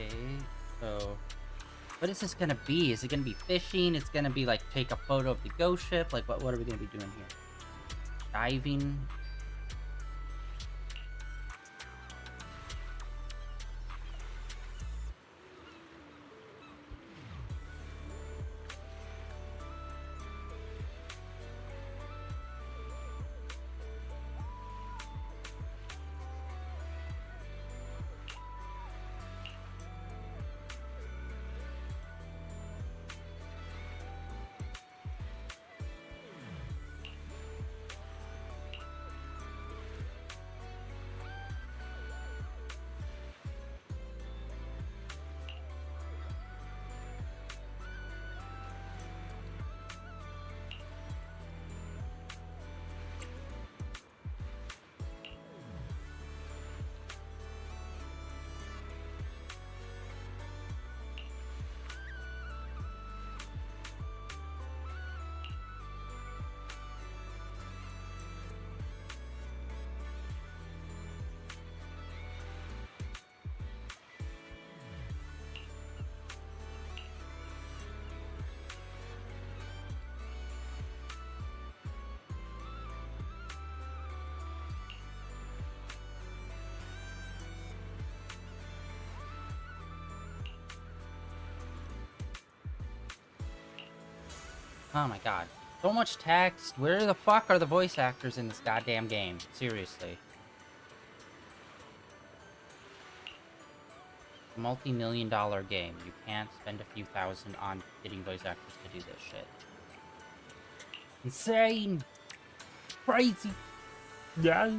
Okay, so what is this gonna be? Is it gonna be fishing? It's gonna be like take a photo of the ghost ship? Like what are we gonna be doing here? Diving? Oh my god. So much text. Where the fuck are the voice actors in this goddamn game? Seriously. Multi-million-dollar game. You can't spend a few thousand on getting voice actors to do this shit. Insane! Crazy! Yeah.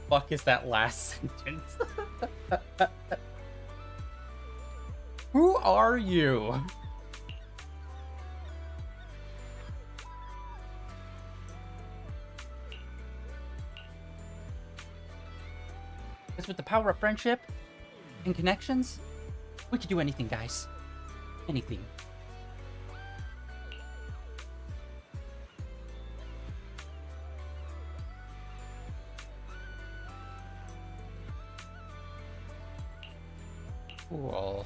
Fuck is that last sentence? Who are you? Because with the power of friendship and connections, we could do anything, guys. Anything. Cool.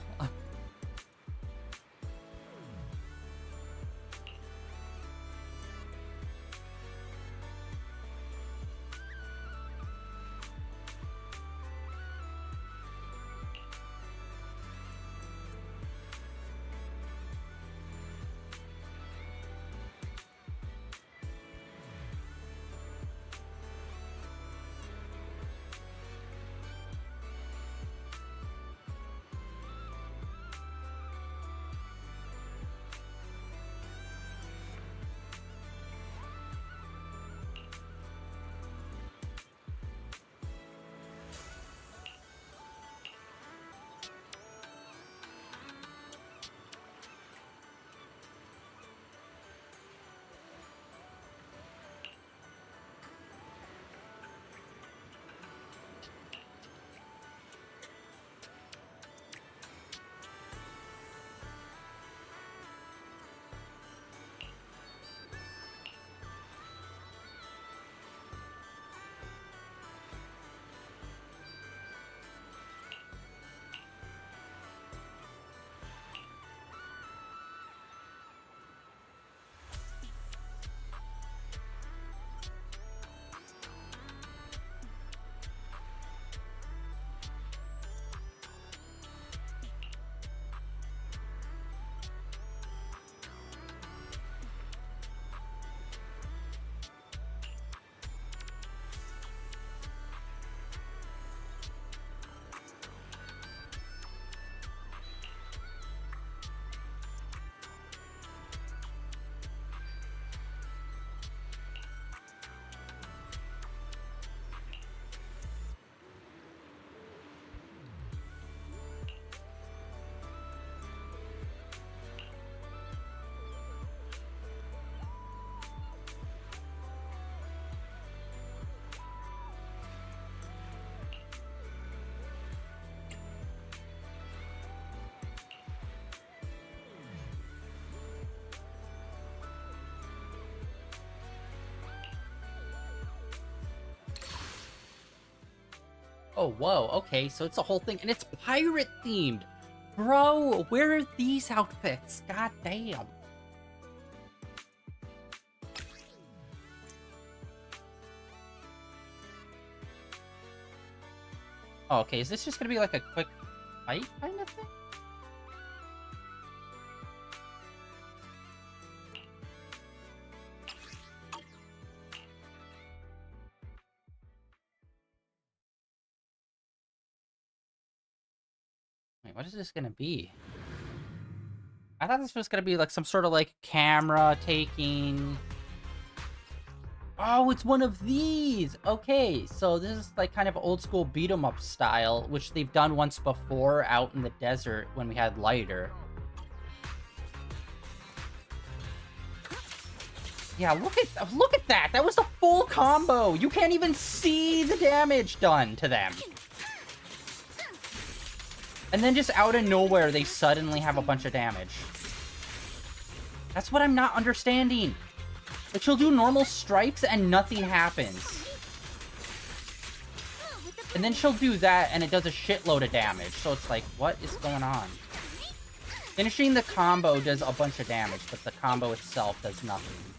Oh, whoa, okay, so it's a whole thing, and it's pirate themed! Bro, where are these outfits? God damn. Oh, okay, is this just gonna be like a quick fight kind of thing? Wait, what is this gonna be? I thought this was gonna be like some sort of like camera taking. Oh, it's one of these! Okay, so this is like kind of old school beat 'em up style, which they've done once before out in the desert when we had lighter. Yeah, look at that! That was the full combo! You can't even see the damage done to them! And then just out of nowhere, they suddenly have a bunch of damage. That's what I'm not understanding. Like, she'll do normal strikes and nothing happens. And then she'll do that and it does a shitload of damage. So it's like, what is going on? Finishing the combo does a bunch of damage, but the combo itself does nothing.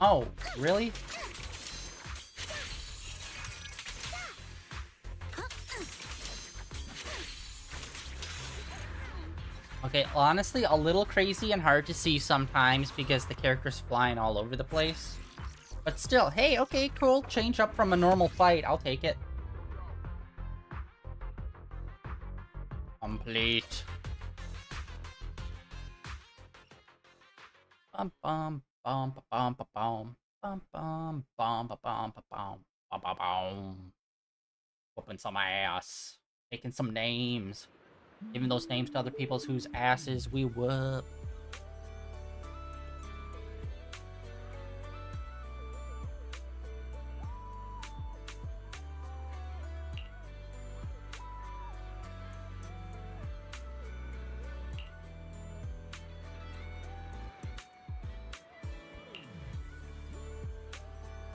Oh, really? Okay, honestly, a little crazy and hard to see sometimes because the character's flying all over the place. But still, hey, okay, cool. Change up from a normal fight. I'll take it. Complete. Bum bum bum bum bum bum bum bum bum bum bum bum bum bum. Whooping some ass. Taking some names. Giving those names to other people's whose asses we whoop.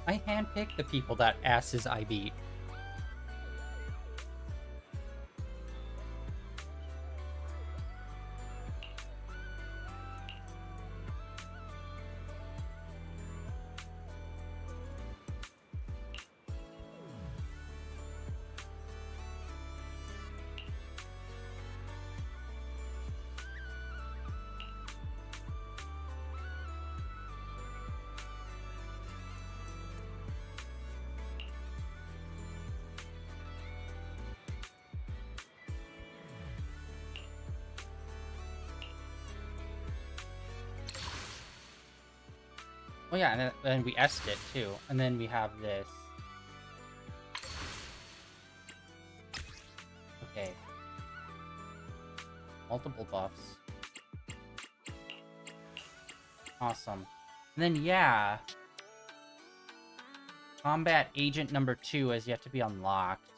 I handpick the people that asses I beat. Oh yeah, and then we S'd it too. And then we have this. Okay. Multiple buffs. Awesome. And then yeah. Combat Agent number 2 has yet to be unlocked.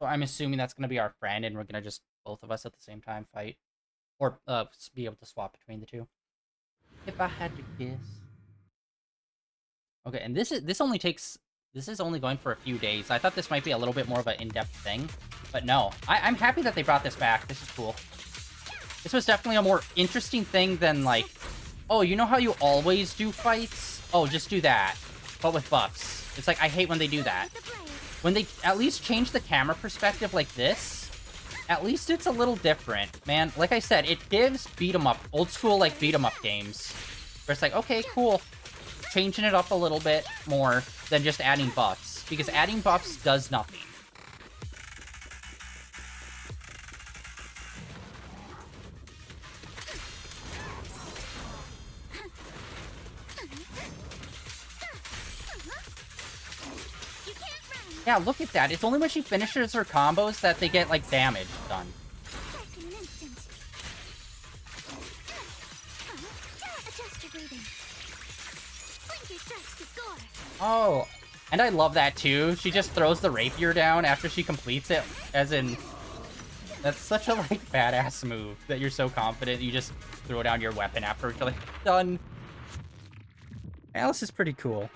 So I'm assuming that's going to be our friend, and we're going to just, both of us at the same time, fight. Or, be able to swap between the two. If I had to guess. Okay, and this is only going for a few days. I thought this might be a little bit more of an in-depth thing. But no, I'm happy that they brought this back. This is cool. This was definitely a more interesting thing than, like, oh, you know how you always do fights? Oh, just do that. But with buffs. It's like, I hate when they do that. When they at least change the camera perspective like this, at least it's a little different, man. Like I said, it gives beat 'em up, old school like beat 'em up games, where it's like, okay, cool, changing it up a little bit more than just adding buffs, because adding buffs does nothing. Yeah, look at that. It's only when she finishes her combos that they get, like, damage done. Strike in an instant. Adjust your breathing. Blinker strikes the score. Oh, and I love that, too. She just throws the rapier down after she completes it, as in... That's such a, like, badass move that you're so confident you just throw down your weapon after you're like, done. Alice is pretty cool.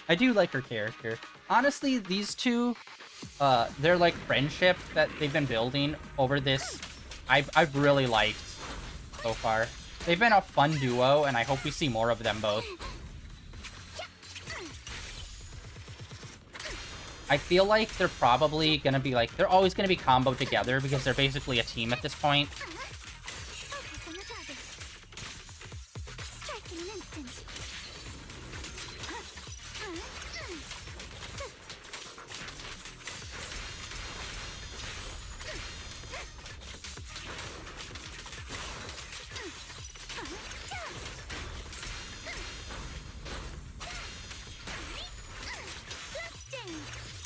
I do like her character. Honestly, these two, their, like, friendship that they've been building over this, I've really liked so far. They've been a fun duo, and I hope we see more of them both. I feel like they're probably gonna be, like, they're always gonna be comboed together because they're basically a team at this point. Focus on the target. Strike in an instant.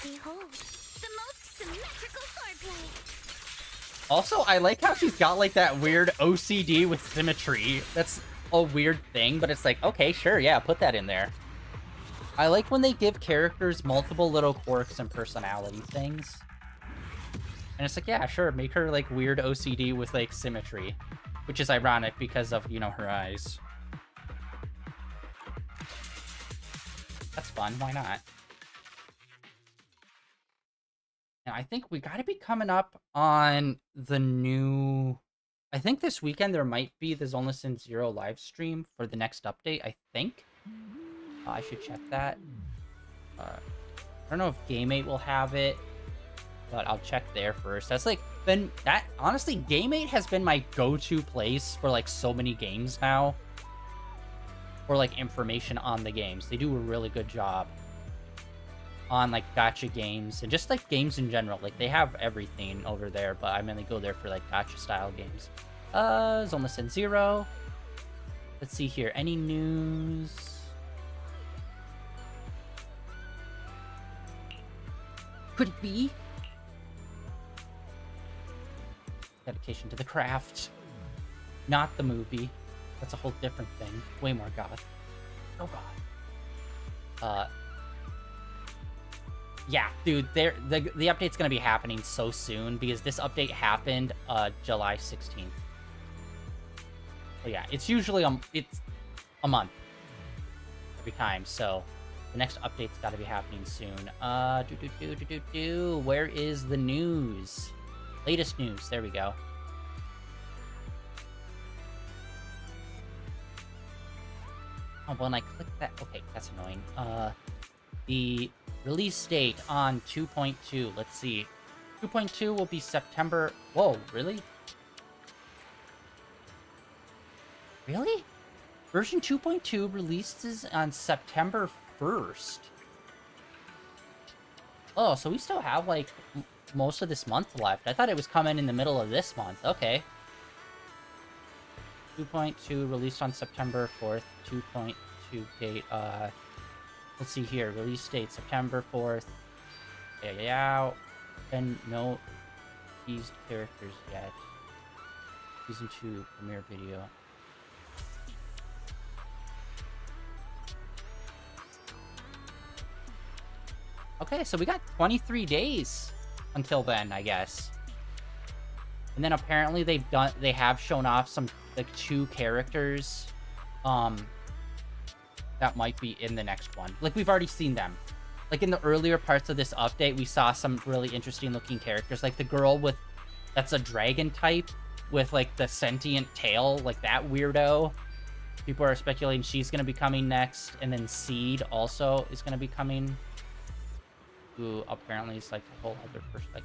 Behold, the most symmetrical swordplay. Also, I like how she's got, like, that weird OCD with symmetry. That's a weird thing, but it's like, okay, sure, yeah, put that in there. I like when they give characters multiple little quirks and personality things. And it's like, yeah, sure, make her, like, weird OCD with, like, symmetry. Which is ironic because of, you know, her eyes. That's fun, why not? Now, I think we gotta be coming up on the new... I think this weekend there might be the Zenless Zone Zero live stream for the next update, I think. I should check that. I don't know if Game8 will have it, but I'll check there first. That's like been that honestly, Game8 has been my go-to place for like so many games now. For like information on the games. They do a really good job on like gacha games and just like games in general. Like they have everything over there, but I mainly go there for like gacha style games. Zenless Zone Zero. Let's see here. Any news? Could it be? Dedication to the craft. Not the movie. That's a whole different thing. Way more goth. Oh god. Yeah, dude, the update's gonna be happening so soon because this update happened July 16th. But yeah, it's usually it's a month every time, so the next update's got to be happening soon. Where is the news? Latest news. There we go. Oh, when I click that, okay, that's annoying. The release date on 2.2. Let's see. 2.2 will be September. Whoa, really? Really? Version 2.2 releases on September 1st. Oh, so we still have, like, most of this month left. I thought it was coming in the middle of this month. Okay. 2.2 released on September 4th. 2.2 date. Let's see here. Release date September 4th. Yeah. And no teased characters yet. Season 2 premiere video. Okay, so we got 23 days until then, I guess. And then apparently they have shown off some like 2 characters that might be in the next one. Like we've already seen them. Like in the earlier parts of this update, we saw some really interesting looking characters, like the girl with that's a dragon type with like the sentient tail, like that weirdo. People are speculating she's going to be coming next, and then Seed also is going to be coming. Who apparently is like a whole other person. Like,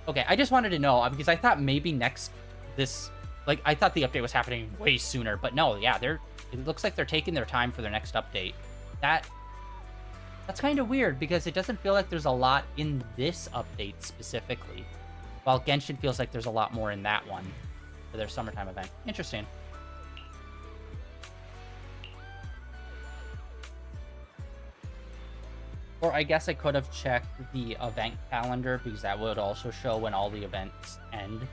okay, I just wanted to know because I thought maybe I thought the update was happening way sooner, but no, yeah, it looks like they're taking their time for their next update. That's kind of weird because it doesn't feel like there's a lot in this update specifically, while Genshin feels like there's a lot more in that one for their summertime event. Interesting. Or I guess I could have checked the event calendar because that would also show when all the events end.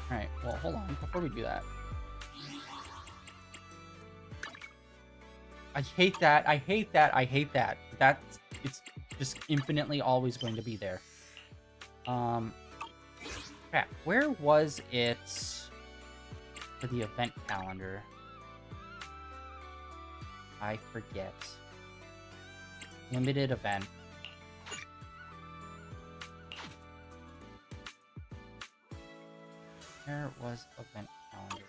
Alright, well, hold on before we do that. I hate that. I hate that. I hate that. It's just infinitely always going to be there. Crap. Where was it for the event calendar? I forget. Limited event. Where was event calendar?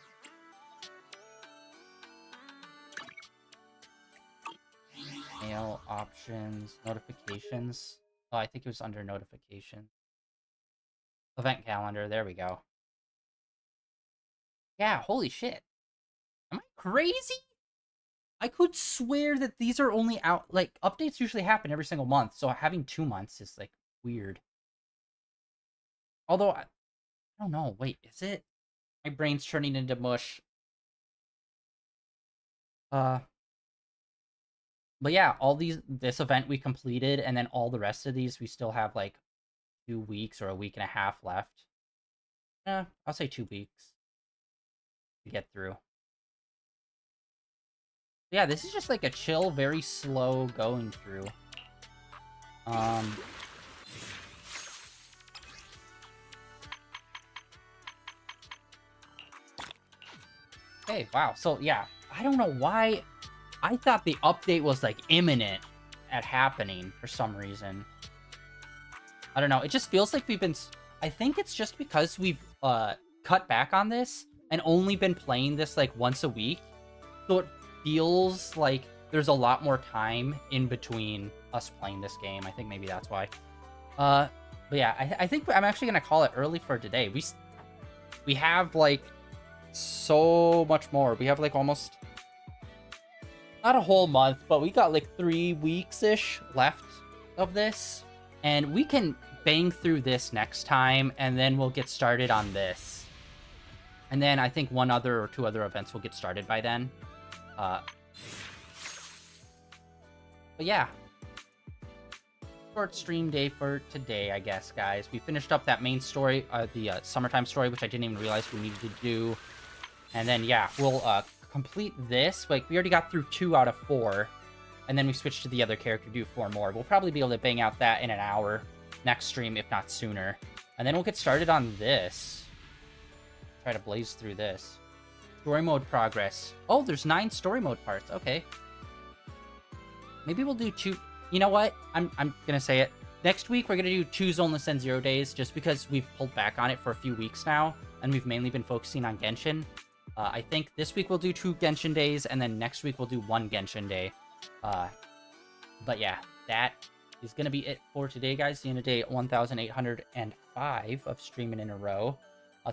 Mail options, notifications. Oh, I think it was under notifications. Event calendar, there we go. Yeah, holy shit. Am I crazy? I could swear that these are only out, like, updates usually happen every single month, so having 2 months is, like, weird. Although, I don't know, wait, is it? My brain's turning into mush. But yeah, this event we completed, and then all the rest of these, we still have, like, 2 weeks or a week and a half left. I'll say 2 weeks to get through. Yeah, this is just like a chill, very slow going through. Okay, wow. So yeah, I don't know why. I thought the update was like imminent at happening for some reason. I don't know. It just feels like we've been. I think it's just because we've cut back on this and only been playing this like once a week, so it feels like there's a lot more time in between us playing this game. I think maybe that's why. But yeah, I think I'm actually gonna call it early for today. We have like so much more. We have like almost not a whole month, but we got like 3 weeks-ish left of this, and we can bang through this next time, and then we'll get started on this. And then I think 1 other or 2 other events will get started by then. But yeah, short stream day for today, I guess, guys. We finished up that main story, the summertime story, which I didn't even realize we needed to do. And then, yeah, we'll complete this. Like, we already got through 2 out of 4. And then we switched to the other character to do 4 more. We'll probably be able to bang out that in an hour next stream, if not sooner. And then we'll get started on this. Try to blaze through this. Story mode progress. Oh, there's 9 story mode parts. Okay. Maybe we'll do 2... You know what? I'm gonna say it. Next week, we're gonna do 2 Zenless Zone Zero days, just because we've pulled back on it for a few weeks now, and we've mainly been focusing on Genshin. I think this week we'll do 2 Genshin days, and then next week we'll do 1 Genshin day. But yeah, that is gonna be it for today, guys. The end of day 1,805 of streaming in a row.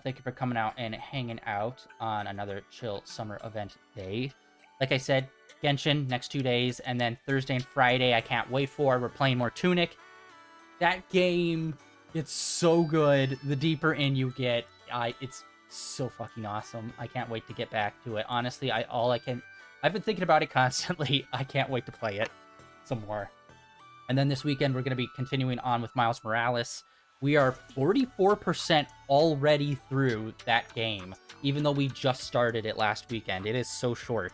Thank you for coming out and hanging out on another chill summer event day. Like I said, Genshin next 2 days, and then Thursday and Friday I can't wait for. We're playing more Tunic. That game gets so good the deeper in you get. It's so fucking awesome. I can't wait to get back to it. Honestly, I've been thinking about it constantly. I can't wait to play it some more. And then this weekend we're going to be continuing on with Miles Morales. We are 44% already through that game, even though we just started it last weekend. It is so short.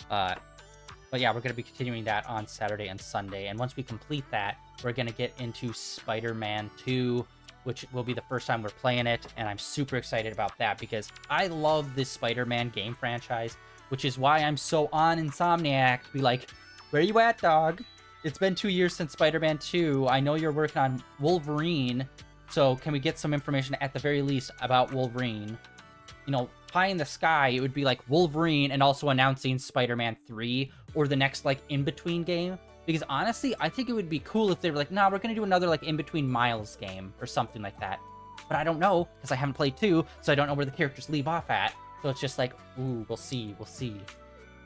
But yeah, we're going to be continuing that on Saturday and Sunday. And once we complete that, we're going to get into Spider-Man 2, which will be the first time we're playing it. And I'm super excited about that because I love this Spider-Man game franchise, which is why I'm so on Insomniac to be like, where you at, dog? It's been 2 years since Spider-Man 2. I know you're working on Wolverine, so can we get some information at the very least about Wolverine? You know, pie in the sky, it would be like Wolverine and also announcing Spider-Man 3 or the next, like, in-between game. Because honestly, I think it would be cool if they were like, nah, we're going to do another, like, in-between Miles game or something like that. But I don't know, because I haven't played 2, so I don't know where the characters leave off at. So it's just like, ooh, we'll see.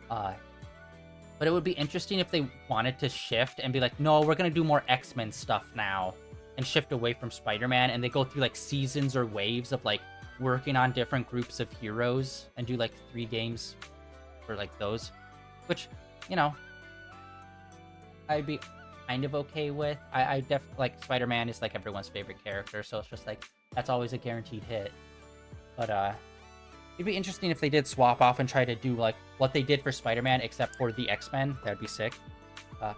But it would be interesting if they wanted to shift and be like, no, we're going to do more X-Men stuff now. and shift away from Spider-Man, and they go through like seasons or waves of like working on different groups of heroes and do like 3 games for like those, which, you know, I'd be kind of okay with. I definitely like Spider-Man is like everyone's favorite character, so it's just like that's always a guaranteed hit. But it'd be interesting if they did swap off and try to do like what they did for Spider-Man except for the X-Men. That'd be sick.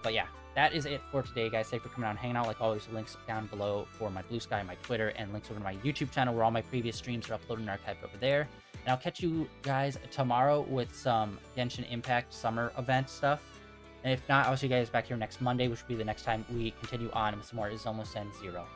But yeah, that is it for today, guys. Thanks for coming out and hanging out. Like always, links down below for my Blue Sky, my Twitter, and links over to my YouTube channel where all my previous streams are uploaded and archived over there. And I'll catch you guys tomorrow with some Genshin Impact summer event stuff. And if not, I'll see you guys back here next Monday, which will be the next time we continue on with some more Zenless Zone Zero.